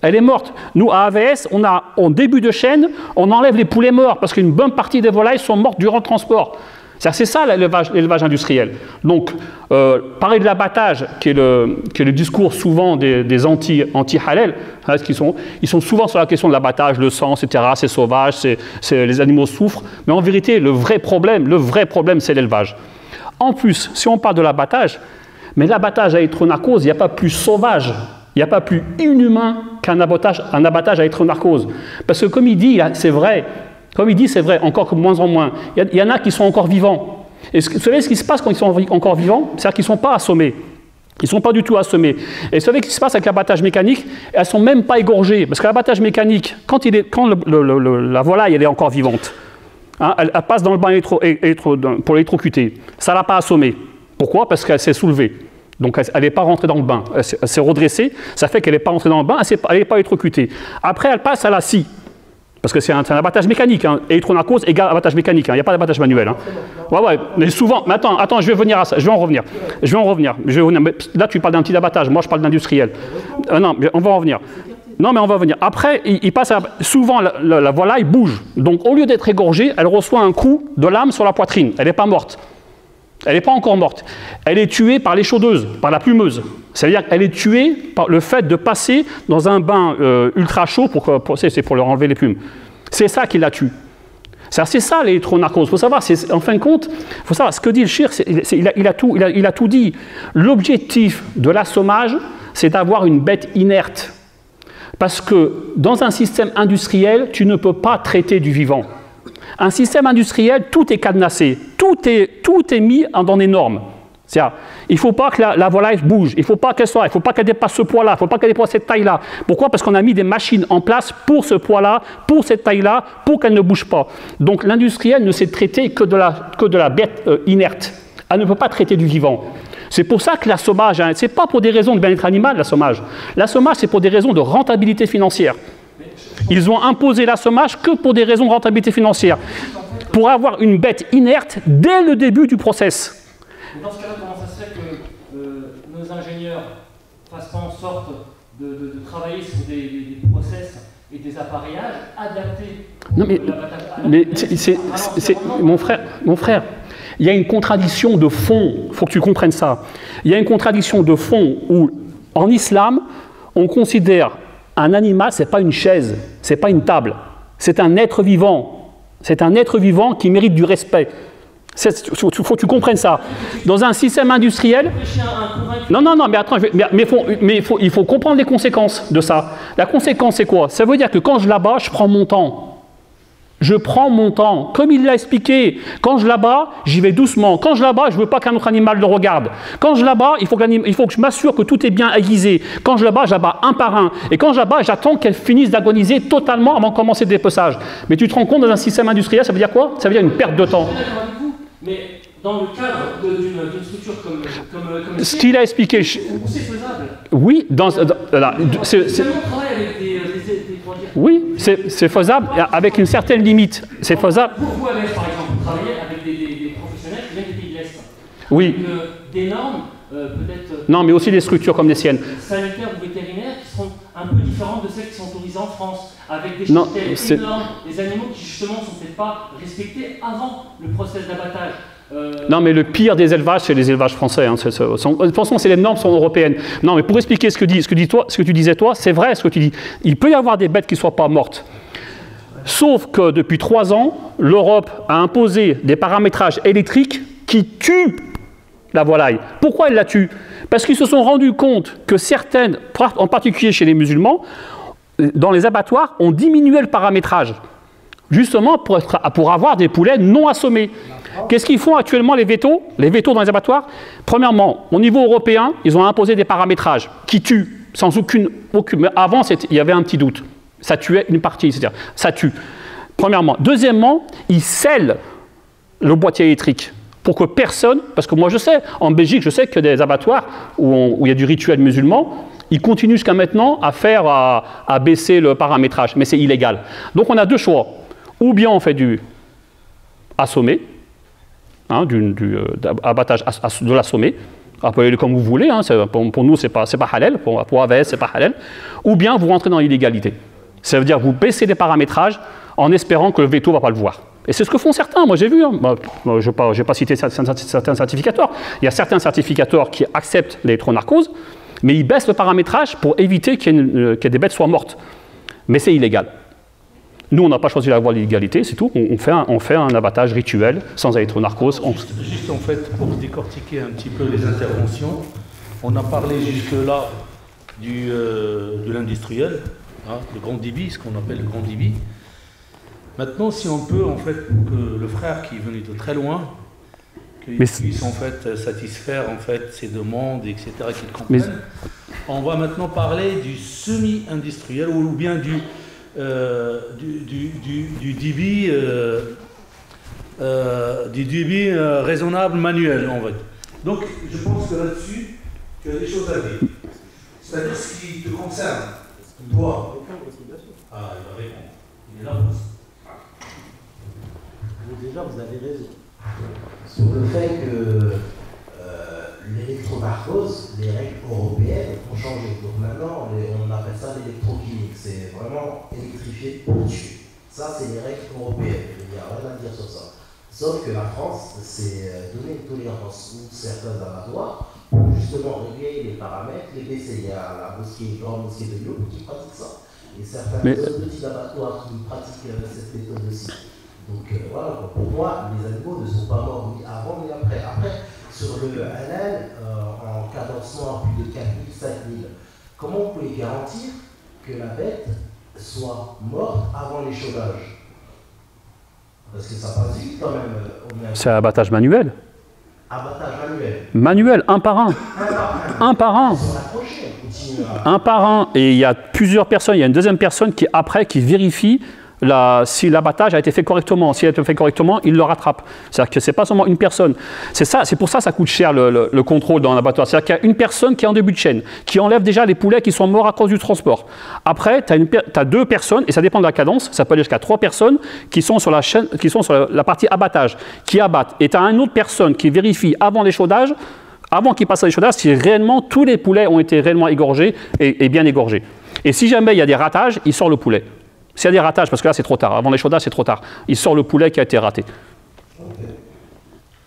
Elle est morte. Nous, à AVS, en début de chaîne, on enlève les poulets morts parce qu'une bonne partie des volailles sont mortes durant le transport. C'est ça l'élevage industriel. Donc, parler de l'abattage, qui est le discours souvent des anti-halal, hein, ils sont souvent sur la question de l'abattage, le sang, etc., c'est sauvage, les animaux souffrent. Mais en vérité, le vrai problème, c'est l'élevage. En plus, si on parle de l'abattage, mais l'abattage à électronarcose, il n'y a pas plus sauvage, il n'y a pas plus inhumain qu'un abattage à électronarcose. Parce que comme il dit, c'est vrai, encore que moins en moins. Il y en a qui sont encore vivants. Et vous savez ce qui se passe quand ils sont encore vivants? C'est-à-dire qu'ils ne sont pas assommés. Ils ne sont pas du tout assommés. Et vous savez ce qui se passe avec l'abattage mécanique? Elles ne sont même pas égorgées. Parce que l'abattage mécanique, quand la volaille elle est encore vivante, hein, elle passe dans le bain pour l'électrocuter. Ça ne l'a pas assommée. Pourquoi? Parce qu'elle s'est soulevée. Donc elle n'est pas rentrée dans le bain. Elle s'est redressée. Ça fait qu'elle n'est pas rentrée dans le bain. Elle n'est pas électrocutée. Après, elle passe à la scie. Parce que c'est un abattage mécanique. Hein. Électronarcose égale abattage mécanique. Il n'y a pas d'abattage manuel. Hein. Ouais, mais souvent. Mais attends, je vais venir à ça. Je vais en revenir. Mais là, tu parles d'un petit abattage. Moi, je parle d'industriel. Non, mais on va en revenir. Non, mais on va venir. Après, il passe souvent, la volaille bouge. Donc, au lieu d'être égorgée, elle reçoit un coup de lame sur la poitrine. Elle n'est pas morte. Elle n'est pas encore morte. Elle est tuée par l'échaudeuse, par la plumeuse. C'est-à-dire qu'elle est tuée par le fait de passer dans un bain ultra chaud c'est pour leur enlever les plumes. C'est ça qui la tue. C'est ça l'électronarcose. Il faut savoir, en fin de compte, il faut savoir ce que dit le shir, il a tout dit. L'objectif de l'assommage, c'est d'avoir une bête inerte. Parce que dans un système industriel, tu ne peux pas traiter du vivant. Un système industriel, tout est cadenassé, tout est mis dans des normes. C'est-à-dire, il ne faut pas que la volaille bouge, il ne faut pas qu'elle dépasse ce poids-là, il ne faut pas qu'elle dépasse cette taille-là. Pourquoi? Parce qu'on a mis des machines en place pour ce poids-là, pour cette taille-là, pour qu'elle ne bouge pas. Donc l'industriel ne sait traiter que de la bête inerte. Elle ne peut pas traiter du vivant. C'est pour ça que l'assommage, hein, ce n'est pas pour des raisons de bien-être animal, l'assommage. L'assommage, c'est pour des raisons de rentabilité financière. Ils ont imposé l'assommage que pour des raisons de rentabilité financière. Pour avoir une bête inerte dès le début du process. Mais dans ce cas-là, comment ça se fait que nos ingénieurs fassent pas en sorte de travailler sur des process et des appareillages adaptés non, mon frère, il y a une contradiction de fond, il faut que tu comprennes ça. Il y a une contradiction de fond où, en islam, on considère un animal, ce n'est pas une chaise, ce n'est pas une table, c'est un être vivant. C'est un être vivant qui mérite du respect. Il faut que tu comprennes ça. Dans un système industriel... Non, mais attends, il faut comprendre les conséquences de ça. La conséquence, c'est quoi? Ça veut dire que quand je l'abats, je prends mon temps. Je prends mon temps. Comme il l'a expliqué, quand je l'abats, j'y vais doucement. Quand je l'abats, je ne veux pas qu'un autre animal le regarde. Quand je l'abats, il faut que je m'assure que tout est bien aiguisé. Quand je l'abats, j'abats un par un. Et quand j'abats, j'attends qu'elle finisse d'agoniser totalement avant de commencer le dépeçage. Mais tu te rends compte, dans un système industriel, ça veut dire quoi? Ça veut dire une perte de temps. Mais dans le cadre d'une structure comme ce qu'il a expliqué... C'est faisable. Oui, oui, c'est faisable avec une certaine limite. C'est faisable. Vous, par exemple, vous travaillez avec des professionnels qui viennent des pays de l'Est. Oui. Des normes, peut-être... Non, mais aussi des structures comme les siennes. Sanitaires ou vétérinaires qui seront un peu différentes de celles qui sont autorisées en France, avec des cheptels énormes, des animaux qui justement ne sont peut-être pas respectés avant le process d'abattage. Non, mais le pire des élevages, c'est les élevages français. Hein. Pensons que les normes sont européennes. Non, mais pour expliquer ce que tu disais toi, c'est vrai ce que tu dis. Il peut y avoir des bêtes qui ne soient pas mortes. Sauf que depuis 3 ans, l'Europe a imposé des paramétrages électriques qui tuent la volaille. Pourquoi elle la tue? Parce qu'ils se sont rendus compte que certaines, en particulier chez les musulmans, dans les abattoirs, ont diminué le paramétrage. Justement pour avoir des poulets non assommés. Qu'est-ce qu'ils font actuellement les vétos? Les vétos dans les abattoirs? Premièrement, au niveau européen, ils ont imposé des paramétrages qui tuent sans aucune... Mais avant, il y avait un petit doute. Ça tuait une partie, c'est-à-dire ça tue. Premièrement. Deuxièmement, ils scellent le boîtier électrique pour que personne... Parce que moi, je sais, en Belgique, je sais que des abattoirs où il y a du rituel musulman, ils continuent jusqu'à maintenant à baisser le paramétrage, mais c'est illégal. Donc, on a 2 choix. Ou bien on fait du assommé, hein, abattage de l'assommé, appelez-le comme vous voulez, hein, pour nous c'est pas halal, pour AVS c'est pas halal, ou bien vous rentrez dans l'illégalité. Ça veut dire que vous baissez les paramétrages en espérant que le veto ne va pas le voir. Et c'est ce que font certains, moi j'ai vu, hein. Je ne vais pas citer certains certificateurs, il y a certains certificateurs qui acceptent l'électronarcose, mais ils baissent le paramétrage pour éviter que des bêtes soient mortes. Mais c'est illégal. Nous, on n'a pas choisi la voie de l'illégalité, c'est tout. On fait un abattage rituel, sans électronarcose. Juste en fait, pour décortiquer un petit peu les interventions, on a parlé jusque-là de l'industriel, hein, le grand débit, ce qu'on appelle le grand débit. Maintenant, si on peut, en fait, que le frère qui est venu de très loin, qu'il puisse en fait satisfaire en fait ses demandes, etc., qu'il comprenne, on va maintenant parler du semi-industriel ou bien du débit raisonnable manuel en fait. Donc je pense que là-dessus tu as des choses à dire. C'est-à-dire ce qui te concerne, toi. Ah, il va répondre. Il est là. Déjà, vous avez raison sur le fait que l'électronarcose, les règles européennes ont changé. Donc maintenant, on appelle ça l'électrochimique. C'est vraiment électrifié pour tuer. Ça, c'est les règles européennes. Il n'y a rien à dire sur ça. Sauf que la France s'est donné une tolérance où certains abattoirs pour justement régler les paramètres, les baisser. Il y a la grande mosquée de Lyon qui pratique ça. Et certains petits abattoirs qui pratiquent cette méthode aussi. Donc voilà, pour moi, les animaux ne sont pas morts ni avant ni après. Après, sur le halal, en cadencement à plus de 4000, 5000, comment vous pouvez garantir que la bête soit morte avant l'échaudage? Parce que ça passe vite quand même. C'est un abattage manuel. Abattage manuel. Manuel, un par un. Un par un. Un par un. Et il y a plusieurs personnes, il y a une deuxième personne qui, après, qui vérifie si l'abattage a été fait correctement. S'il a été fait correctement, il le rattrape. C'est-à-dire que ce n'est pas seulement une personne. C'est pour ça que ça coûte cher le contrôle dans l'abattoir. C'est-à-dire qu'il y a une personne qui est en début de chaîne, qui enlève déjà les poulets qui sont morts à cause du transport. Après, tu as deux personnes, et ça dépend de la cadence, ça peut aller jusqu'à 3 personnes qui sont sur la chaîne, qui sont sur la partie abattage, qui abattent. Et tu as une autre personne qui vérifie avant l'échaudage, avant qu'il passe à l'échaudage, si réellement tous les poulets ont été réellement égorgés et bien égorgés. Et si jamais il y a des ratages, il sort le poulet. S'il y a des ratages, parce que là c'est trop tard, avant l'échaudage c'est trop tard, il sort le poulet qui a été raté.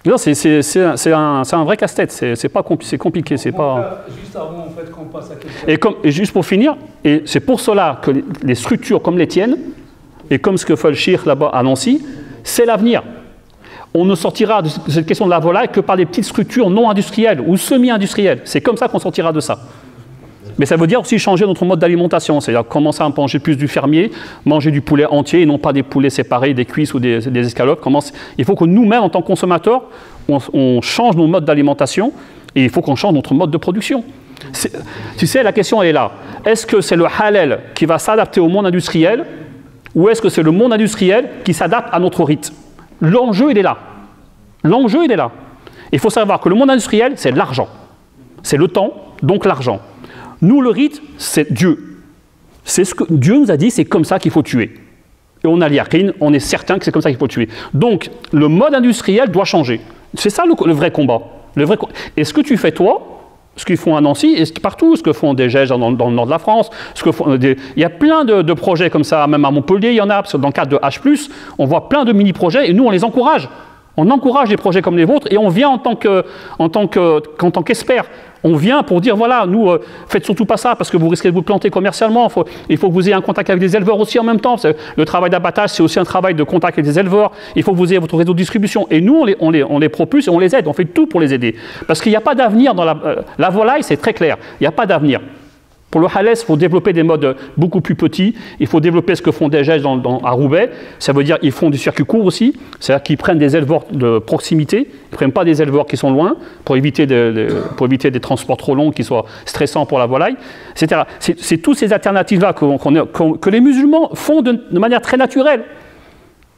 Non, c'est un vrai casse-tête, c'est compliqué, c'est pas... Juste avant en fait, qu'on passe à quelque chose. Et juste pour finir, et c'est pour cela que les structures comme les tiennes, et comme ce que fait le Cheikh là-bas à Nancy, c'est l'avenir. On ne sortira de cette question de la volaille que par des petites structures non industrielles ou semi-industrielles. C'est comme ça qu'on sortira de ça. Mais ça veut dire aussi changer notre mode d'alimentation, c'est-à-dire commencer à manger plus du fermier, manger du poulet entier et non pas des poulets séparés, des cuisses ou des escalopes. Il faut que nous-mêmes, en tant que consommateurs, on change nos modes d'alimentation et il faut qu'on change notre mode de production. Tu sais, la question est là. Est-ce que c'est le halal qui va s'adapter au monde industriel ou est-ce que c'est le monde industriel qui s'adapte à notre rite? L'enjeu, il est là. L'enjeu, il est là. Il faut savoir que le monde industriel, c'est l'argent. C'est le temps, donc l'argent. Nous, le rite, c'est Dieu. C'est ce que Dieu nous a dit, c'est comme ça qu'il faut tuer. Et on a l'yaqin, on est certain que c'est comme ça qu'il faut tuer. Donc, le mode industriel doit changer. C'est ça le vrai combat. Et ce que tu fais, toi, ce qu'ils font à Nancy, et partout, ce que font des GEJ dans le nord de la France, il y a plein de projets comme ça, même à Montpellier, il y en a, parce que dans le cadre de H+, on voit plein de mini-projets, et nous, on les encourage. On encourage des projets comme les vôtres, et on vient en tant qu'expert. On vient pour dire, voilà, nous, faites surtout pas ça, parce que vous risquez de vous planter commercialement. Il faut que vous ayez un contact avec des éleveurs aussi en même temps. Le travail d'abattage, c'est aussi un travail de contact avec des éleveurs. Il faut que vous ayez votre réseau de distribution. Et nous, on les propulse et on les aide. On fait tout pour les aider. Parce qu'il n'y a pas d'avenir dans la volaille, c'est très clair. Il n'y a pas d'avenir. Pour le halal, il faut développer des modes beaucoup plus petits. Il faut développer ce que font des GEJ à Roubaix. Ça veut dire qu'ils font du circuit court aussi. C'est-à-dire qu'ils prennent des éleveurs de proximité. Ils ne prennent pas des éleveurs qui sont loin pour éviter des transports trop longs qui soient stressants pour la volaille, etc. C'est toutes ces alternatives-là que les musulmans font de manière très naturelle.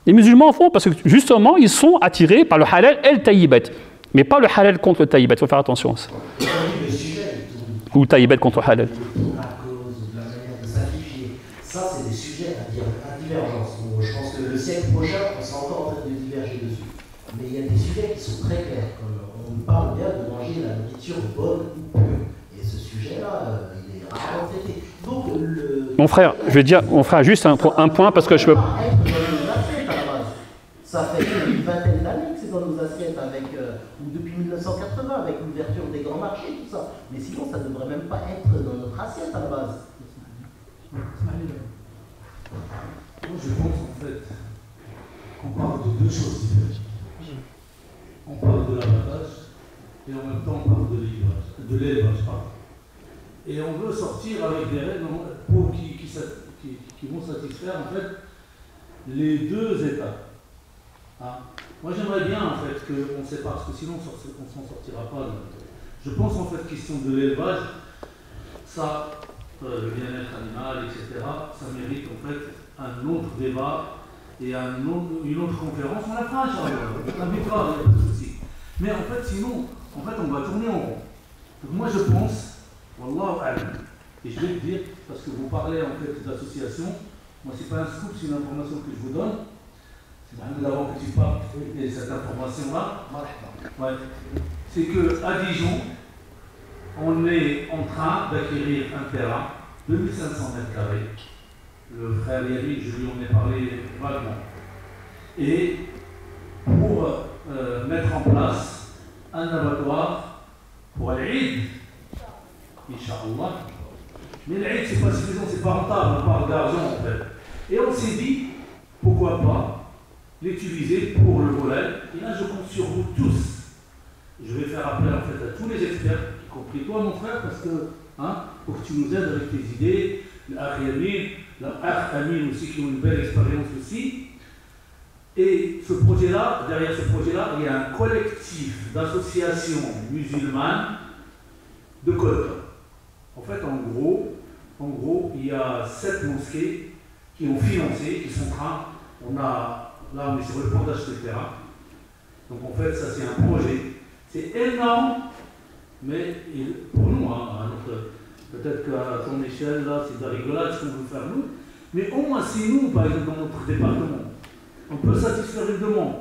Les musulmans font parce que justement, ils sont attirés par le halal et le tayyibet. Mais pas le halal contre le tayyibet. Il faut faire attention à ça. Ou taïbet contre halal. À cause de la manière de sacrifier. Ça, c'est des sujets à divergence. Bon, je pense que le siècle prochain, on sera encore en train de diverger dessus. Mais il y a des sujets qui sont très clairs. Comme on parle bien de manger la nourriture bonne ou pure. Et ce sujet-là, il est rarement traité. Donc, mon frère, je vais dire, on fera juste un point parce que je veux. Ça fait une vingtaine d'années que c'est dans nos assiettes, depuis 1980, avec l'ouverture des grands marchés, tout ça. Mais sinon, ça ne devrait même pas être dans notre assiette à la base. Moi, je pense en fait qu'on parle de deux choses différentes. On parle de l'abattage et en même temps on parle de l'élevage. Et on veut sortir avec des règles qui vont satisfaire en fait les deux états. Moi j'aimerais bien en fait qu'on sépare, parce que sinon on ne s'en sortira pas. Je pense en fait question de l'élevage, ça, le bien-être animal, etc., ça mérite en fait un autre débat et une autre conférence. On la fera, on n'invitera, il n'y a pas de souci. Mais en fait sinon, on va tourner en rond. Donc moi je pense, Wallahu a'lam, et je vais le dire, parce que vous parlez en fait d'association, moi c'est pas un scoop, c'est une information que je vous donne. C'est d'abord que tu parles de cette information-là. Ouais. C'est qu'à Dijon, on est en train d'acquérir un terrain, 2500 m². Le frère Yannick, je lui en ai parlé vaguement. Et pour mettre en place un abattoir pour l'Eid, Inch'Allah. Mais l'Eid, c'est pas suffisant, c'est pas rentable, on parle d'argent en fait. Et on s'est dit, pourquoi pas l'utiliser pour le volet. Et là, je compte sur vous tous. Je vais faire appel en fait à tous les experts, y compris toi, mon frère, parce que, pour que tu nous aides avec tes idées, l'Akh Yamin, l'Akh Amin aussi, qui ont une belle expérience aussi. Et ce projet-là, derrière ce projet-là, il y a un collectif d'associations musulmanes de Kolka. En fait, en gros, il y a 7 mosquées qui ont financé, qui sont en train, là on est sur le point d'acheter le terrain. Donc en fait, ça c'est un projet, c'est énorme, mais pour nous, peut-être qu'à son échelle, là, c'est de la rigolade ce qu'on veut faire nous, mais au moins si nous, par exemple, dans notre département, on peut satisfaire une demande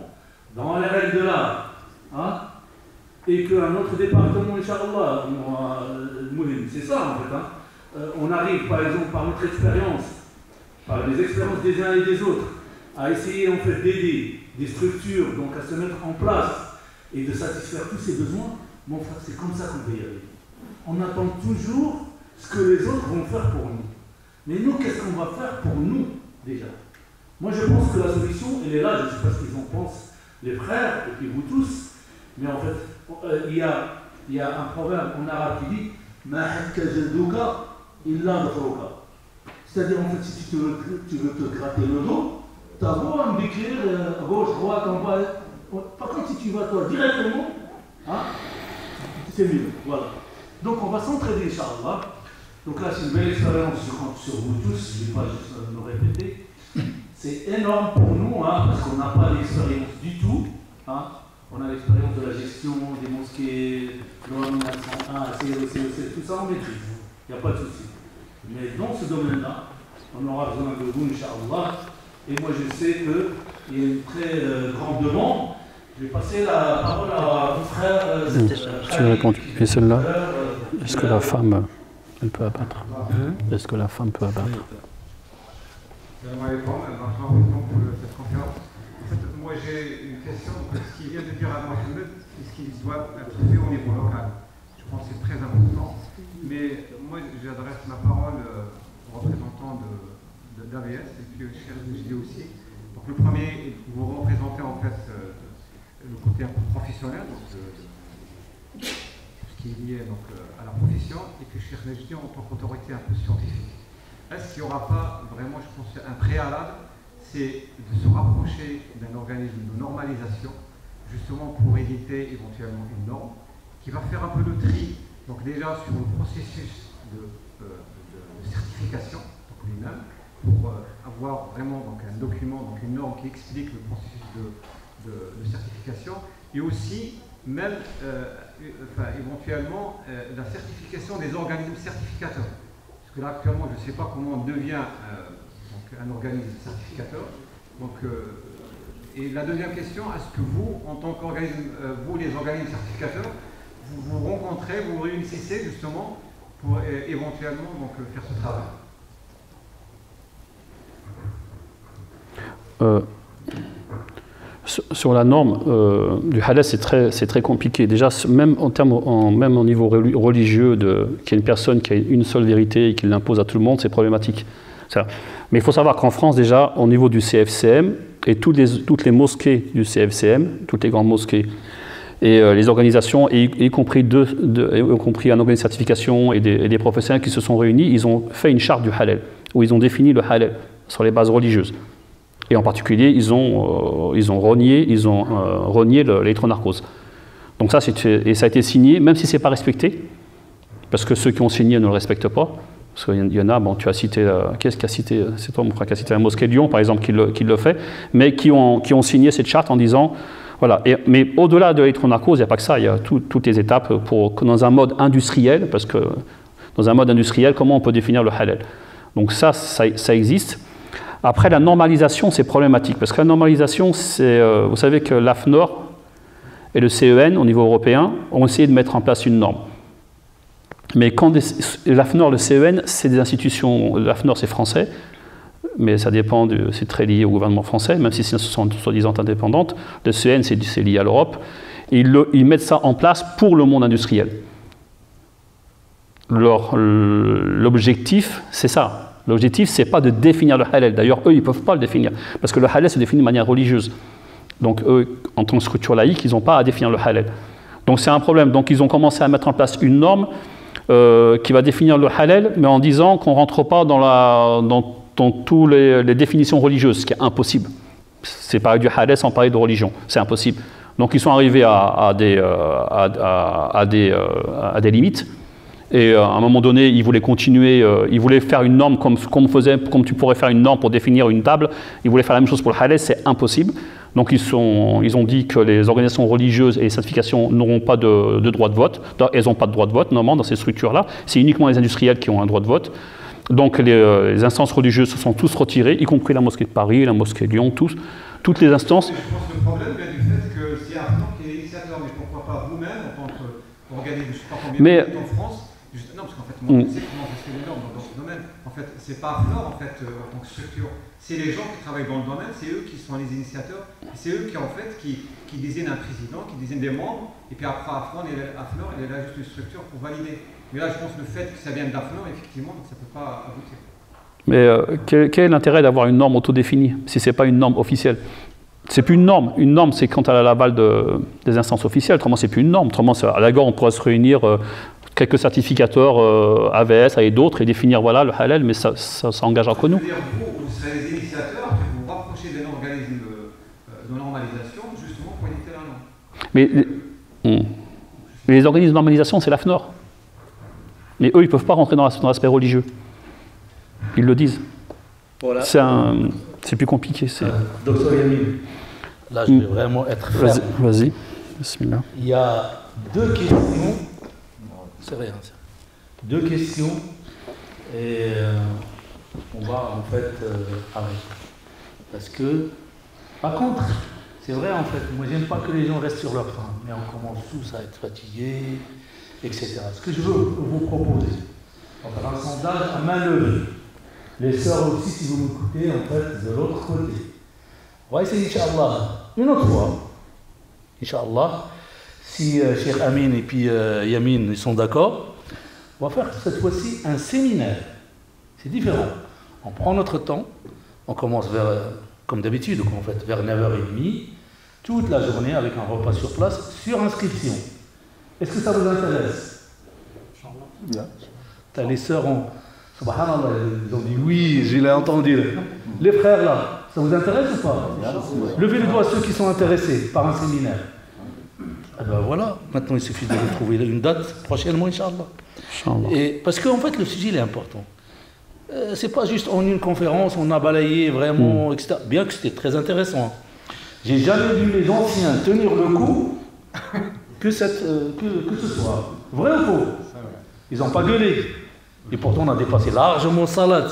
dans les règles de l'art, et qu'un autre département, Inch'Allah, c'est ça en fait, on arrive par exemple par notre expérience, par les expériences des uns et des autres, à essayer en fait d'aider des structures donc à se mettre en place et de satisfaire tous ces besoins. Mon frère, c'est comme ça qu'on va y aller. On attend toujours ce que les autres vont faire pour nous. Mais nous, qu'est-ce qu'on va faire pour nous déjà? Moi, je pense que la solution, elle est là. Je ne sais pas ce qu'ils en pensent, les frères, et puis vous tous. Mais en fait, il y a un proverbe en arabe qui dit c'est-à-dire, en fait, si tu veux te gratter le dos, tu as beau à me décrire à gauche, droite, en bas. Par contre, si tu vas toi directement, c'est mieux. Voilà. Donc, on va s'entraider, Inch'Allah. Donc là, c'est une belle expérience, je compte sur vous tous, je ne vais pas juste me répéter. C'est énorme pour nous, parce qu'on n'a pas d'expérience du tout. On a l'expérience de la gestion des mosquées, loi 1901, CEC, tout ça on maîtrise. Il n'y a pas de souci. Mais dans ce domaine-là, on aura besoin de vous, Inch'Allah. Et moi, je sais qu'il y a une très grande demande. Je vais passer la parole à mon frère. Tu as répondu. Et celle-là, est-ce que la femme, elle peut abattre? Est-ce que la femme peut abattre? J'aimerais répondre pour cette conférence. En fait, moi j'ai une question. Ce qu'il vient de dire à Mohamed, c'est ce qui doit être fait au niveau local. Je pense que c'est très important. Mais moi, j'adresse ma parole aux représentants d'AVS et puis au chef de JD aussi. Donc le premier, vous représentez en fait le côté un peu professionnel, donc ce qui est lié donc, à la profession, et puis chef de JD en tant qu'autorité un peu scientifique. Est-ce qu'il n'y aura pas vraiment, je pense, un préalable, c'est de se rapprocher d'un organisme de normalisation, justement pour éviter éventuellement une norme, qui va faire un peu le tri, donc déjà sur le processus de certification, donc lui-même, pour avoir vraiment donc, un document, donc une norme qui explique le processus de certification, et aussi même éventuellement la certification des organismes certificateurs. Parce que là actuellement je ne sais pas comment on devient donc, un organisme certificateur. Donc, et la deuxième question, est-ce que vous, en tant qu'organisme, vous les organismes certificateurs, vous vous rencontrez, vous réunissez justement pour éventuellement donc, faire ce travail? Sur la norme du halal, c'est très compliqué. Déjà, même au niveau religieux, qu'il y ait une personne qui a une seule vérité et qui l'impose à tout le monde, c'est problématique. Mais il faut savoir qu'en France, déjà, au niveau du CFCM, et toutes les mosquées du CFCM, toutes les grandes mosquées, et les organisations, y compris un organisme de certification et des professionnels qui se sont réunis, ils ont fait une charte du halal, où ils ont défini le halal sur les bases religieuses. Et en particulier, ils ont renié l'électronarcose. Donc ça, ça a été signé, même si ce n'est pas respecté, parce que ceux qui ont signé ne le respectent pas. Parce qu'il y en a, bon, tu as cité, qu'est-ce qui a cité, c'est toi mon frère qui a cité la mosquée de Lyon, par exemple, qui le fait, mais qui ont signé cette charte en disant, voilà. Mais au-delà de l'électronarcose, il n'y a pas que ça, il y a toutes les étapes dans un mode industriel, parce que dans un mode industriel, comment on peut définir le halal? Donc ça existe. Après, la normalisation, c'est problématique, parce que la normalisation, vous savez que l'AFNOR et le CEN, au niveau européen, ont essayé de mettre en place une norme. Mais quand l'AFNOR, le CEN, c'est des institutions, l'AFNOR c'est français, mais ça dépend, c'est très lié au gouvernement français, même si ce sont soi-disant indépendantes. Le CEN, c'est lié à l'Europe. Et ils mettent ça en place pour le monde industriel. L'objectif, c'est ça. L'objectif, c'est pas de définir le halal. D'ailleurs, eux, ils peuvent pas le définir, parce que le halal se définit de manière religieuse. Donc eux, en tant que structure laïque, ils n'ont pas à définir le halal. Donc c'est un problème. Donc ils ont commencé à mettre en place une norme qui va définir le halal, mais en disant qu'on ne rentre pas dans toutes les définitions religieuses, ce qui est impossible. C'est parler du halal sans parler de religion, c'est impossible. Donc ils sont arrivés à des limites. Et à un moment donné, ils voulaient continuer, ils voulaient faire une norme comme tu pourrais faire une norme pour définir une table. Ils voulaient faire la même chose pour le halal, c'est impossible. Donc ils ont dit que les organisations religieuses et les certifications n'auront pas de droit de vote. Elles n'ont pas de droit de vote, normalement, dans ces structures-là. C'est uniquement les industriels qui ont un droit de vote. Donc les instances religieuses se sont tous retirées, y compris la mosquée de Paris, la mosquée de Lyon, toutes les instances. Je pense que le problème vient du fait que c'est un plan qui est initiateur, mais pourquoi pas vous-même, en tant qu'organisme, je ne sais pas combien de en France. Non, parce qu'en fait, moi, je sais comment on fait les normes dans ce domaine. En fait, c'est pas Afnor, en fait, en tant que structure. C'est les gens qui travaillent dans le domaine, c'est eux qui sont les initiateurs. C'est eux qui, en fait, qui désignent un président, qui désignent des membres. Et puis après, Afnor, elle est là juste une structure pour valider. Mais là, je pense que le fait que ça vienne d'Afnor, effectivement, ça ne peut pas aboutir. Mais quel est l'intérêt d'avoir une norme autodéfinie si ce n'est pas une norme officielle? C'est plus une norme. Une norme, c'est quand elle a l'aval des instances officielles. Autrement, c'est plus une norme. Autrement, à la gare, on pourrait se réunir quelques certificateurs AVS et d'autres et définir voilà le halal, mais ça engagera que nous. Vous serez les initiateurs qui vous rapprochez d'un organisme de normalisation justement pour éditer la norme. Mais les organismes de normalisation, c'est l'AFNOR. Mais eux, ils ne peuvent pas rentrer dans l'aspect religieux. Ils le disent. Voilà. C'est plus compliqué. Docteur Yamin, là je vais vraiment être ferme. Vas-y. Bismillah. Il y a deux questions. C'est rien. Deux questions. Et on va en fait arrêter. Parce que, par contre, c'est vrai en fait, moi j'aime pas que les gens restent sur leur faim, mais on commence tous à être fatigués, etc. Ce que je veux vous proposer, on va faire un sondage à main levée. Les sœurs aussi, si vous m'écoutez, en fait, de l'autre côté. On va essayer, Inch'Allah, une autre fois. Inch'Allah, si Cheikh Amin et puis Yamin ils sont d'accord, on va faire cette fois-ci un séminaire. C'est différent. On prend notre temps, on commence comme d'habitude, en fait, vers 9h30, toute la journée avec un repas sur place, sur inscription. Est-ce que ça vous intéresse? Inch'Allah. T'as les sœurs Subhanallah, ils ont dit oui, je l'ai entendu. Les frères là, ça vous intéresse ou pas? Levez les doigts ceux qui sont intéressés par un séminaire. Eh ben voilà, maintenant il suffit de trouver une date prochainement, Inch'Allah. Et parce qu'en fait le sujet il est important. C'est pas juste en une conférence, on a balayé vraiment, etc. Bien que c'était très intéressant. J'ai jamais vu les anciens tenir le coup que ce soir. Vrai ou faux? Ils n'ont pas gueulé. Et pourtant, on a dépassé largement Salat.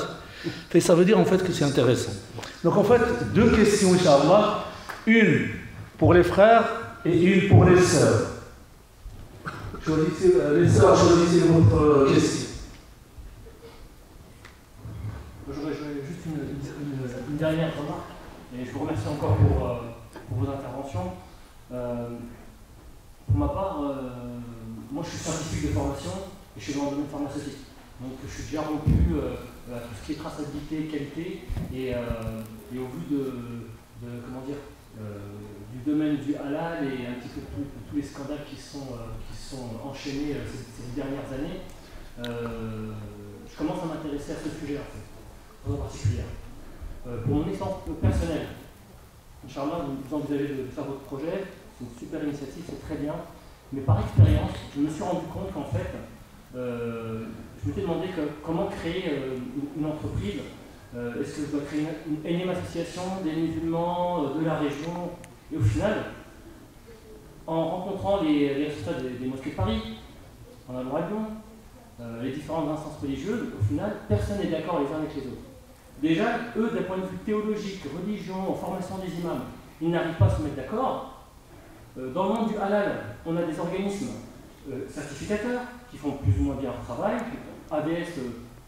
Et ça veut dire en fait que c'est intéressant. Donc en fait, deux questions, Inch'Allah. Une pour les frères et une pour les sœurs. Les sœurs, choisissez votre question. J'aurais juste une dernière remarque. Et je vous remercie encore pour vos interventions. Pour ma part, moi je suis scientifique de formation et je suis dans le domaine pharmaceutique. Donc je suis déjà rompu à tout ce qui est traçabilité, qualité, et au vu du domaine du halal et un petit peu tous les scandales qui sont enchaînés ces dernières années, je commence à m'intéresser à ce sujet en fait, en particulier. Pour mon expérience personnelle, Inch'Allah, vous envisagez de faire votre projet, c'est une super initiative, c'est très bien, mais par expérience, je me suis rendu compte qu'en fait, je m'étais demandé comment créer une entreprise. Est-ce que je dois créer une énième association des musulmans de la région? Et au final, en rencontrant les responsables des mosquées de Paris, en allant à Lyon, les différentes instances religieuses, au final, personne n'est d'accord les uns avec les autres. Déjà, eux, d'un point de vue théologique, religion, formation des imams, ils n'arrivent pas à se mettre d'accord. Dans le monde du halal, on a des organismes certificateurs qui font plus ou moins bien leur travail. ADS,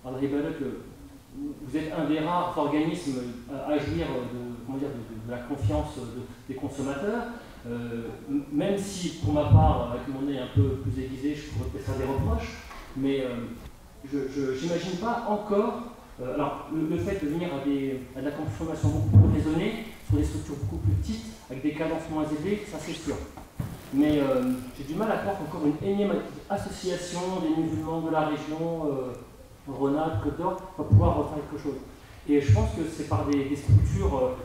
vous êtes un des rares organismes à jouir de la confiance des consommateurs. Même si, pour ma part, avec mon nez un peu plus aiguisé, je pourrais peut-être faire des reproches, mais je n'imagine pas encore alors, le fait de venir à de la consommation beaucoup plus raisonnée, sur des structures beaucoup plus petites, avec des cadences moins élevées, ça c'est sûr. Mais j'ai du mal à croire qu'encore une énième association des musulmans de la région, Rhône-Alpes, Côte d'Or, va pouvoir faire quelque chose. Et je pense que c'est par des structures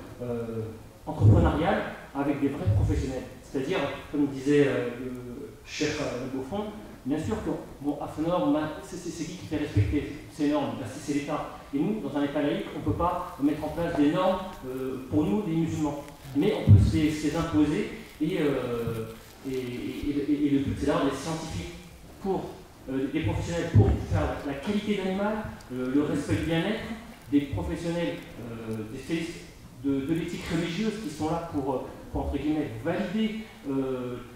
entrepreneuriales avec des vrais professionnels. C'est-à-dire, comme disait le chef de Beaufond, bien sûr que, bon, AFNOR, c'est qui fait respecter ces normes? C'est l'État. Et nous, dans un État laïque, on ne peut pas mettre en place des normes pour nous, des musulmans. Mais on peut se les imposer et le but, c'est d'avoir des scientifiques des professionnels pour faire la qualité d'animal, le respect du bien-être, des professionnels des spécialistes de l'éthique religieuse qui sont là pour entre guillemets, valider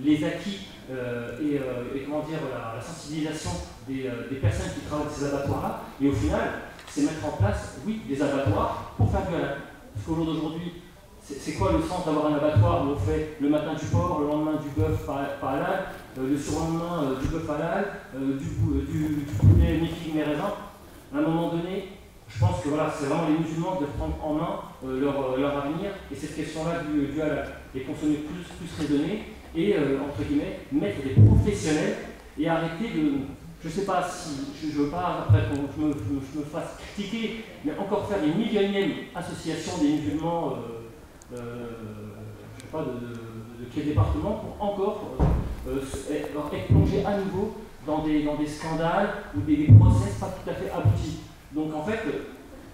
les acquis et comment dire, la sensibilisation des personnes qui travaillent dans ces abattoirs-là. Et au final, c'est mettre en place, oui, des abattoirs pour faire du halal. Parce qu'au jour d'aujourd'hui, c'est quoi le sens d'avoir un abattoir où on fait le matin du porc, le lendemain du bœuf pas halal, le surlendemain du bœuf halal, du poulet mi-figue mi-raisin? À un moment donné, je pense que voilà, c'est vraiment les musulmans qui doivent prendre en main leur avenir et cette question-là du halal. Et consommer plus raisonné et, entre guillemets, mettre des professionnels et arrêter de... Je ne sais pas si... Je ne veux pas, après, que je me fasse critiquer, mais encore faire une millionième association des musulmans, je ne sais pas de quel département, pour encore être plongé à nouveau dans des scandales ou des process pas tout à fait aboutis. Donc en fait,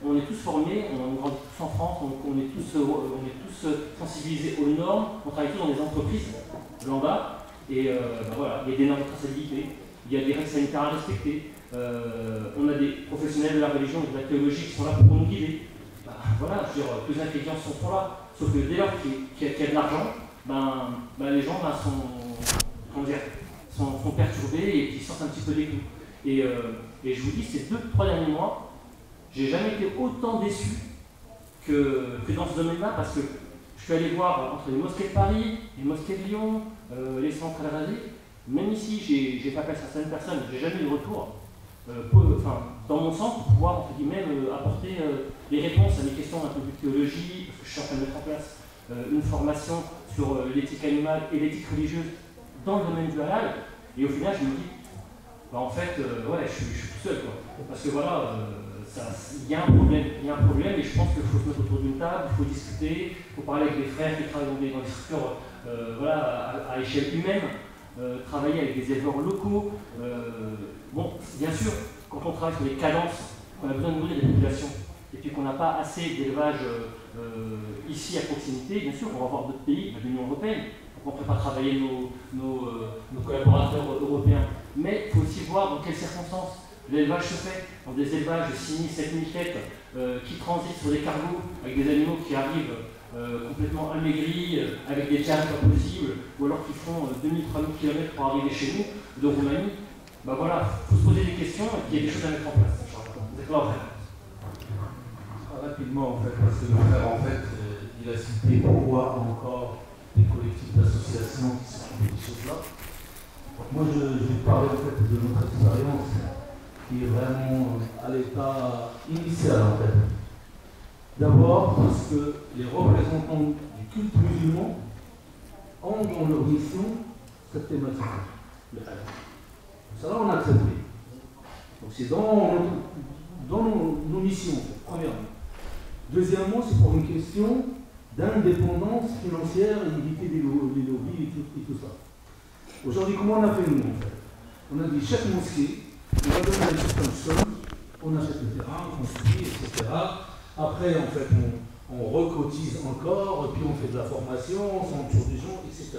on est tous formés, on grandit tous en France, on est tous sensibilisés aux normes, on travaille tous dans des entreprises lambda, et voilà, il y a des normes de traçabilité, il y a des règles sanitaires à respecter, on a des professionnels de la religion et de la théologie qui sont là pour nous guider. Voilà, je veux dire, plus intelligents sont là, sauf que dès lors qu'il y a de l'argent, les gens sont perturbés et qui sortent un petit peu des clous. Et je vous dis, ces 2-3 derniers mois, j'ai jamais été autant déçu que dans ce domaine-là, parce que je suis allé voir entre les mosquées de Paris, les mosquées de Lyon, les centres al-Razi, même ici, j'ai fait appel à certaines personnes, j'ai jamais eu de retour, dans mon sens, pour pouvoir, entre guillemets, apporter les réponses à mes questions d'un peu de théologie, parce que je suis en train de mettre en place une formation sur l'éthique animale et l'éthique religieuse dans le domaine du halal, et au final, je me dis, en fait, ouais, je suis tout seul, quoi. Parce que voilà, il y a un problème, et je pense qu'il faut se mettre autour d'une table, il faut discuter, il faut parler avec des frères qui travaillent dans des structures à échelle humaine, travailler avec des éleveurs locaux. Bon, bien sûr, quand on travaille sur les cadences, qu'on a besoin de nourrir des populations, et puis qu'on n'a pas assez d'élevage ici à proximité, bien sûr, on va voir d'autres pays de l'Union européenne. On ne peut pas travailler nos collaborateurs européens. Mais il faut aussi voir dans quelles circonstances l'élevage se fait. Dans des élevages de 6 000, 7 000 têtes qui transitent sur des cargos avec des animaux qui arrivent complètement amaigris, avec des terres pas possibles, ou alors qui font 2 000, 3 000 km pour arriver chez nous, de Roumanie. Voilà, il faut se poser des questions et qu'il y a des choses à mettre en place. C'est clair, rapidement, en fait, parce que le frère, en fait, il a cité pourquoi encore des collectifs d'associations qui sont des choses-là. Moi, je vais parler en fait de notre expérience qui est vraiment à l'état initial en fait. D'abord parce que les représentants du culte musulman ont dans leur mission cette thématique, le halal. Ça là, on a accepté. Donc c'est dans nos missions, premièrement. Deuxièmement, c'est pour une question d'indépendance financière et d'éviter les lobbies et tout ça. Aujourd'hui, comment on a fait nous en fait? On a dit chaque mosquée, on va donner une certaine somme, on achète le terrain, on construit, etc. Après, en fait, on recotise encore, et puis on fait de la formation, on s'entoure des gens, etc.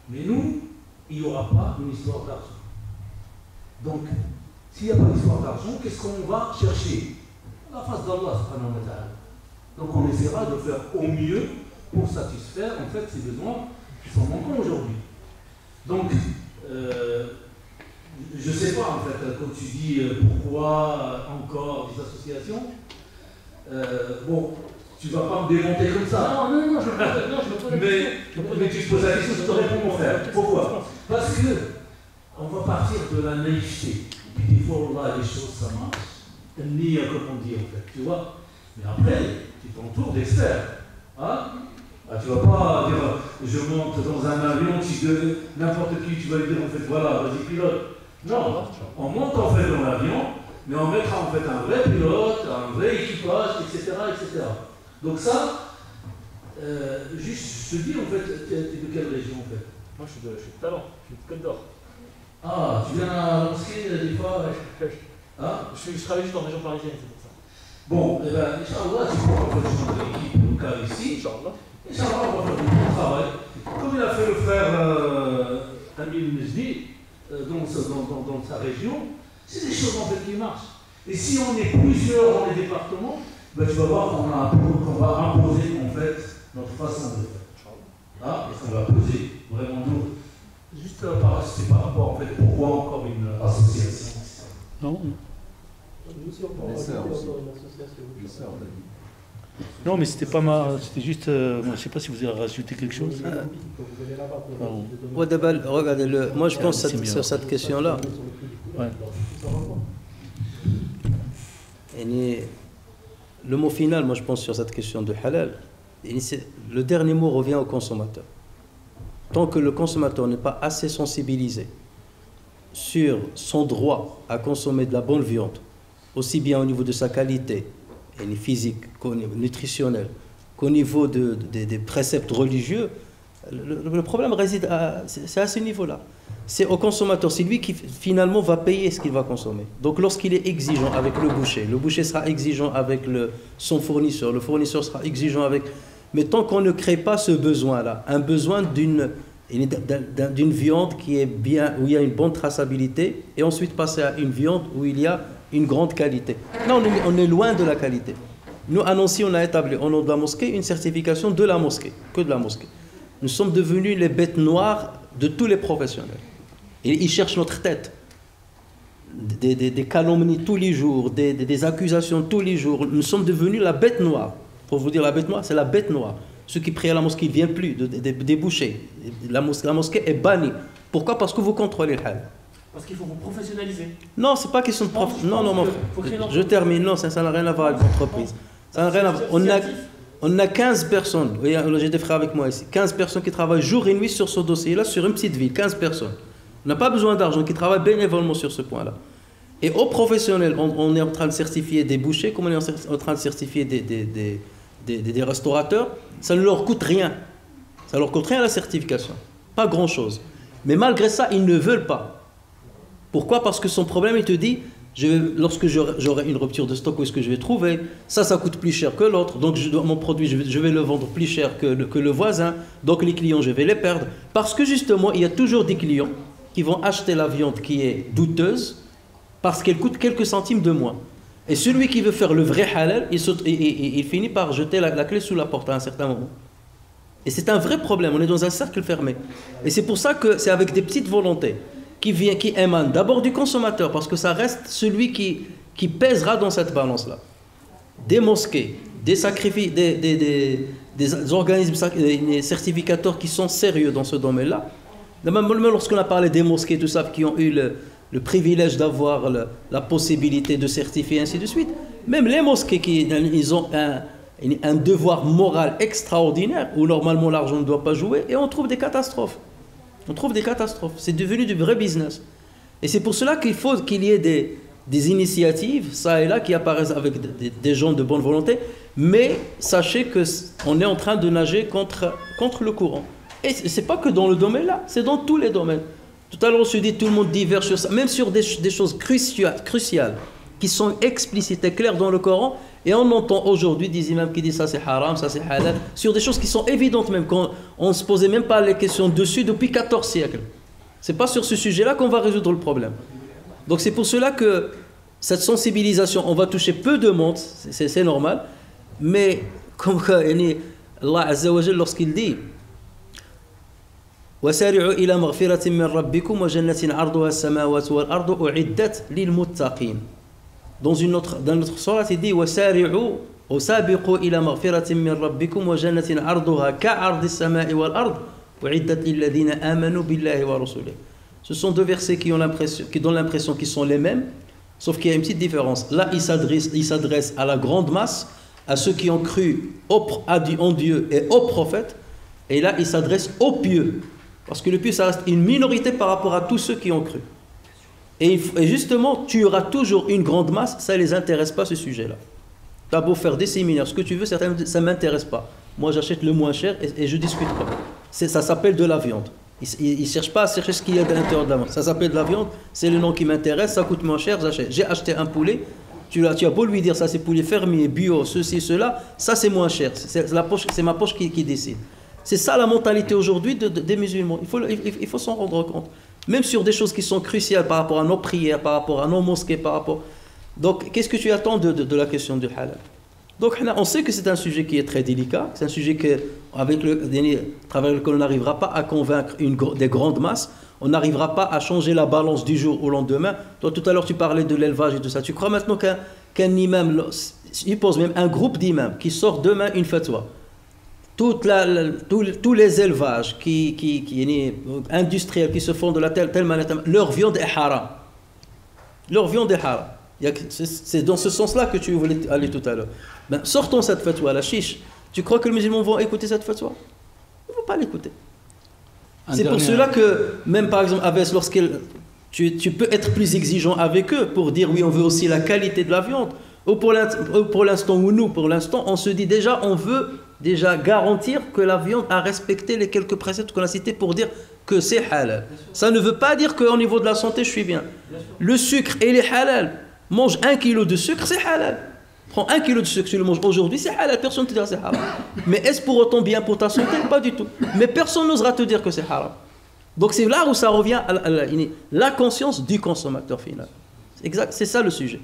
Mais nous, il n'y aura pas une histoire d'argent. Donc, s'il n'y a pas d'histoire d'argent, qu'est-ce qu'on va chercher? La face d'Allah, subhanahu wa ta'ala. Donc on essaiera de faire au mieux pour satisfaire en fait ces besoins qui sont manquants aujourd'hui. Donc, je ne sais pas en fait, quand tu dis pourquoi encore des associations, bon, tu ne vas pas me démonter comme ça. Non, je me pose mais tu te poses la question, je te réponds mon frère. Pourquoi? Parce que on va partir de la naïveté. Et puis des fois, là, les choses, ça marche. ni comme on dit en fait, tu vois. Mais après, tu t'entoures d'experts. Hein? Ah, tu vas pas dire je monte dans un avion, n'importe qui, tu vas lui dire en fait voilà, vas-y pilote. Non, on monte en fait dans l'avion, mais on mettra en fait un vrai pilote, un vrai équipage, etc. etc. Donc ça, juste je te dis en fait, tu es de quelle région en fait? Moi je suis de Talent, je suis de Côte d'Or. Ah, tu viens à la mosquée des fois hein? Je travaille juste en région parisienne, c'est pour ça. Bon, eh bien, Inch'Allah, tu pourras faire l'équipe locale ici. Inch'Allah, on va faire du bon travail. Comme il a fait le frère Amil Nezdi dans sa région, c'est des choses en fait qui marchent. Et si on est plusieurs dans les départements, ben, tu vas voir qu'on va imposer en fait notre façon de faire. Ah, et ça va peser vraiment lourd. Juste c'est par rapport en fait pourquoi encore une association. Non. Non, mais c'était pas mal. C'était juste. Je ne sais pas si vous avez rajouté quelque chose. Ouais, regardez, moi je pense sur cette question-là. Ouais. Le mot final, moi je pense sur cette question de halal, le dernier mot revient au consommateur. Tant que le consommateur n'est pas assez sensibilisé sur son droit à consommer de la bonne viande, aussi bien au niveau de sa qualité, physique, nutritionnelle, qu'au niveau des préceptes religieux, le problème réside c'est à ce niveau-là. C'est au consommateur, c'est lui qui finalement va payer ce qu'il va consommer. Donc lorsqu'il est exigeant avec le boucher sera exigeant avec son fournisseur, le fournisseur sera exigeant avec... Mais tant qu'on ne crée pas ce besoin-là, un besoin d'une viande qui est bien, où il y a une bonne traçabilité, et ensuite passer à une viande où il y a une grande qualité. Là, on est loin de la qualité. Nous, à Nancy, on a établi au nom de la mosquée une certification de la mosquée, que de la mosquée. Nous sommes devenus les bêtes noires de tous les professionnels. Et ils cherchent notre tête. Des calomnies tous les jours, des accusations tous les jours. Nous sommes devenus la bête noire. Pour vous dire, la bête noire, c'est la bête noire. Ceux qui prient à la mosquée ne viennent plus, des bouchers. La mosquée est bannie. Pourquoi? Parce que vous contrôlez le hal. Parce qu'il faut vous professionnaliser. Non, c'est pas question de Non, mon frère. Je termine. Non, ça n'a rien à voir avec l'entreprise. Ça n'a rien à voir. On a 15 personnes. J'ai des frères avec moi ici. 15 personnes qui travaillent jour et nuit sur ce dossier-là, sur une petite ville. 15 personnes. On n'a pas besoin d'argent, qui travaillent bénévolement sur ce point-là. Et aux professionnels, on est en train de certifier des bouchers, comme on est en train de certifier des restaurateurs. Ça ne leur coûte rien. Ça ne leur coûte rien la certification. Pas grand-chose. Mais malgré ça, ils ne veulent pas. Pourquoi? Parce que son problème, il te dit, lorsque j'aurai une rupture de stock, où est-ce que je vais trouver? Ça coûte plus cher que l'autre. Donc mon produit, je vais le vendre plus cher que le voisin. Donc les clients, je vais les perdre. Parce que justement, il y a toujours des clients qui vont acheter la viande qui est douteuse parce qu'elle coûte quelques centimes de moins. Et celui qui veut faire le vrai halal, il finit par jeter la clé sous la porte à un certain moment. Et c'est un vrai problème, on est dans un cercle fermé. Et c'est pour ça que c'est avec des petites volontés qui émanent d'abord du consommateur, parce que ça reste celui qui pèsera dans cette balance-là. Des mosquées, des sacrifices, des organismes certificateurs qui sont sérieux dans ce domaine-là. Même lorsqu'on a parlé des mosquées, tout ça, qui ont eu le privilège d'avoir la possibilité de certifier, ainsi de suite. Même les mosquées, ils ont un devoir moral extraordinaire, où normalement l'argent ne doit pas jouer, et on trouve des catastrophes. C'est devenu du vrai business. Et c'est pour cela qu'il faut qu'il y ait des initiatives, ça et là, qui apparaissent avec des gens de bonne volonté, mais sachez qu'on est en train de nager contre le courant. Et ce n'est pas que dans le domaine là, c'est dans tous les domaines. Tout à l'heure on se dit tout le monde diverge sur ça, même sur des choses cruciales, qui sont explicites et claires dans le Coran, et on entend aujourd'hui des imams qui disent ça c'est haram, ça c'est halal, sur des choses qui sont évidentes même, qu'on ne se posait même pas les questions dessus depuis 14 siècles. Ce n'est pas sur ce sujet-là qu'on va résoudre le problème. Donc c'est pour cela que cette sensibilisation, on va toucher peu de monde, c'est normal, mais comme Allah Azza wa Jalla lorsqu'il dit وسارعوا إلى مغفرة من ربكم وجنة عرضها السماوات والأرض أعدت للمتقين. Dans notre sourate, il dit وسابقوا إلى مغفرة من ربكم وجنة عرضها كعرض السماء والأرض أعدت للذين آمنوا بالله ورسوله. Ce sont deux versets qui donnent l'impression qu'ils sont les mêmes, Sauf qu'il y a une petite différence. Là, il s'adresse à la grande masse, à ceux qui ont cru en Dieu et au prophète. Et là, il s'adresse aux pieux. Parce que le pieux, ça reste une minorité par rapport à tous ceux qui ont cru. Et justement, tu auras toujours une grande masse, ça ne les intéresse pas ce sujet-là. Tu as beau faire des séminaires, ce que tu veux, ça ne m'intéresse pas. Moi, j'achète le moins cher et je ne discute pas. Ça s'appelle de la viande. Il ne cherche pas à chercher ce qu'il y a à l'intérieur de la viande. Ça s'appelle de la viande, c'est le nom qui m'intéresse, ça coûte moins cher, j'achète. J'ai acheté un poulet, tu as beau lui dire ça c'est poulet fermier, bio, ceci, cela, ça c'est moins cher. C'est ma poche qui décide. C'est ça la mentalité aujourd'hui des musulmans. Il faut s'en rendre compte. Même sur des choses qui sont cruciales par rapport à nos prières, par rapport à nos mosquées, par rapport... Donc, qu'est-ce que tu attends de la question du halal? Donc, on sait que c'est un sujet qui est très délicat. C'est un sujet à travers lequel on n'arrivera pas à convaincre des grandes masses. On n'arrivera pas à changer la balance du jour au lendemain. Toi, tout à l'heure, tu parlais de l'élevage et tout ça. Tu crois maintenant qu'un imam, il pose même un groupe d'imams qui sort demain une fatwa. Tous les élevages industriels qui se font de la telle manière, leur viande est haram. Leur viande est haram. C'est dans ce sens-là que tu voulais aller tout à l'heure. Ben, sortons cette fatwa, la chiche. Tu crois que les musulmans vont écouter cette fatwa? Ils ne vont pas l'écouter. C'est pour cela que, même par exemple, tu peux être plus exigeant avec eux pour dire oui, on veut aussi la qualité de la viande. Ou pour l'instant, on se dit déjà, on veut déjà garantir que la viande a respecté les quelques préceptes qu'on a cités pour dire que c'est halal. Ça ne veut pas dire qu'au niveau de la santé, je suis bien. Le sucre, il est halal. Mange 1 kilo de sucre, c'est halal. Prends 1 kilo de sucre, tu le manges aujourd'hui, c'est halal. Personne ne te dira c'est haram. Mais est-ce pour autant bien pour ta santé? Pas du tout. Mais personne n'osera te dire que c'est haram. Donc c'est là où ça revient à la conscience du consommateur final. Exact, c'est ça le sujet.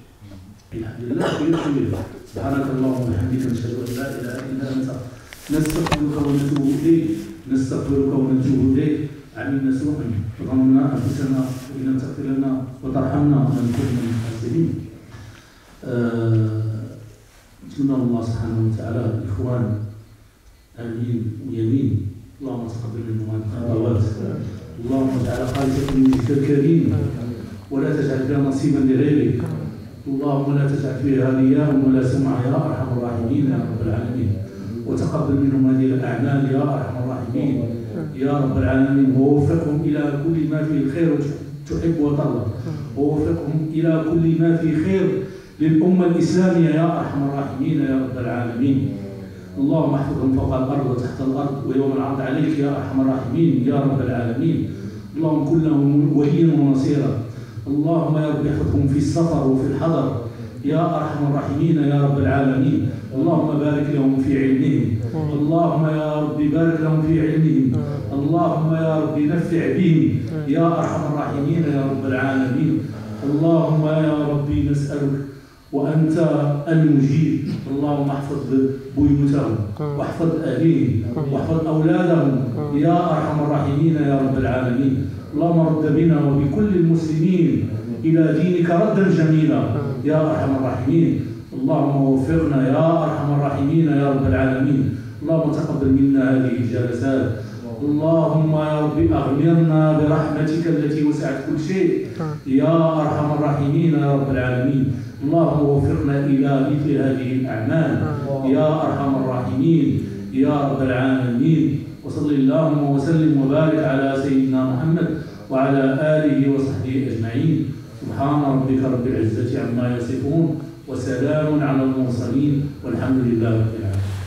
عملنا سوءا ظننا انفسنا وان لم تغفر لنا وترحمنا لنكون من الخاسرين. نتمنى الله سبحانه وتعالى الاخوان امين ويمين اللهم تقبل منهم هذه الخطوات اللهم اجعل خالصة من وجهك الكريم ولا تجعل فيها نصيبا لغيرك اللهم لا تجعل فيها رياء ولا سمعة يا ارحم الراحمين يا رب العالمين وتقبل منهم هذه الاعمال يا ارحم الراحمين يا رب العالمين ووفقهم إلى كل ما فيه الخير تحب وترضى ووفقهم إلى كل ما فيه خير للأمة الإسلامية يا أرحم الراحمين يا رب العالمين اللهم احفظهم فوق الأرض وتحت الأرض ويوم العرض عليك يا أرحم الراحمين يا رب العالمين اللهم كن لهم وليا ونصيرا اللهم يا رب احفظهم في السفر وفي الحضر يا أرحم الراحمين يا رب العالمين اللهم بارك لهم في علمهم اللهم يا رب بارك لهم في علمهم اللهم يا رب نفع بهم يا أرحم الراحمين يا رب العالمين اللهم يا ربي نسألك وأنت المجيب اللهم احفظ بيوتهم واحفظ أهليهم واحفظ أولادهم يا أرحم الراحمين يا رب العالمين اللهم رد بنا وبكل المسلمين إلى دينك ردا جميلا يا أرحم الراحمين اللهم وفقنا يا أرحم الراحمين يا رب العالمين اللهم تقبل منا هذه الجلسات اللهم يا رب أغمرنا برحمتك التي وسعت كل شيء يا أرحم الراحمين يا رب العالمين اللهم وفقنا إلى مثل هذه الأعمال يا أرحم الراحمين يا رب العالمين وصل اللهم وسلم وبارك على سيدنا محمد وعلى آله وصحبه أجمعين سبحان ربك رب العزة عما يصفون وسلام على المرسلين والحمد لله رب العالمين.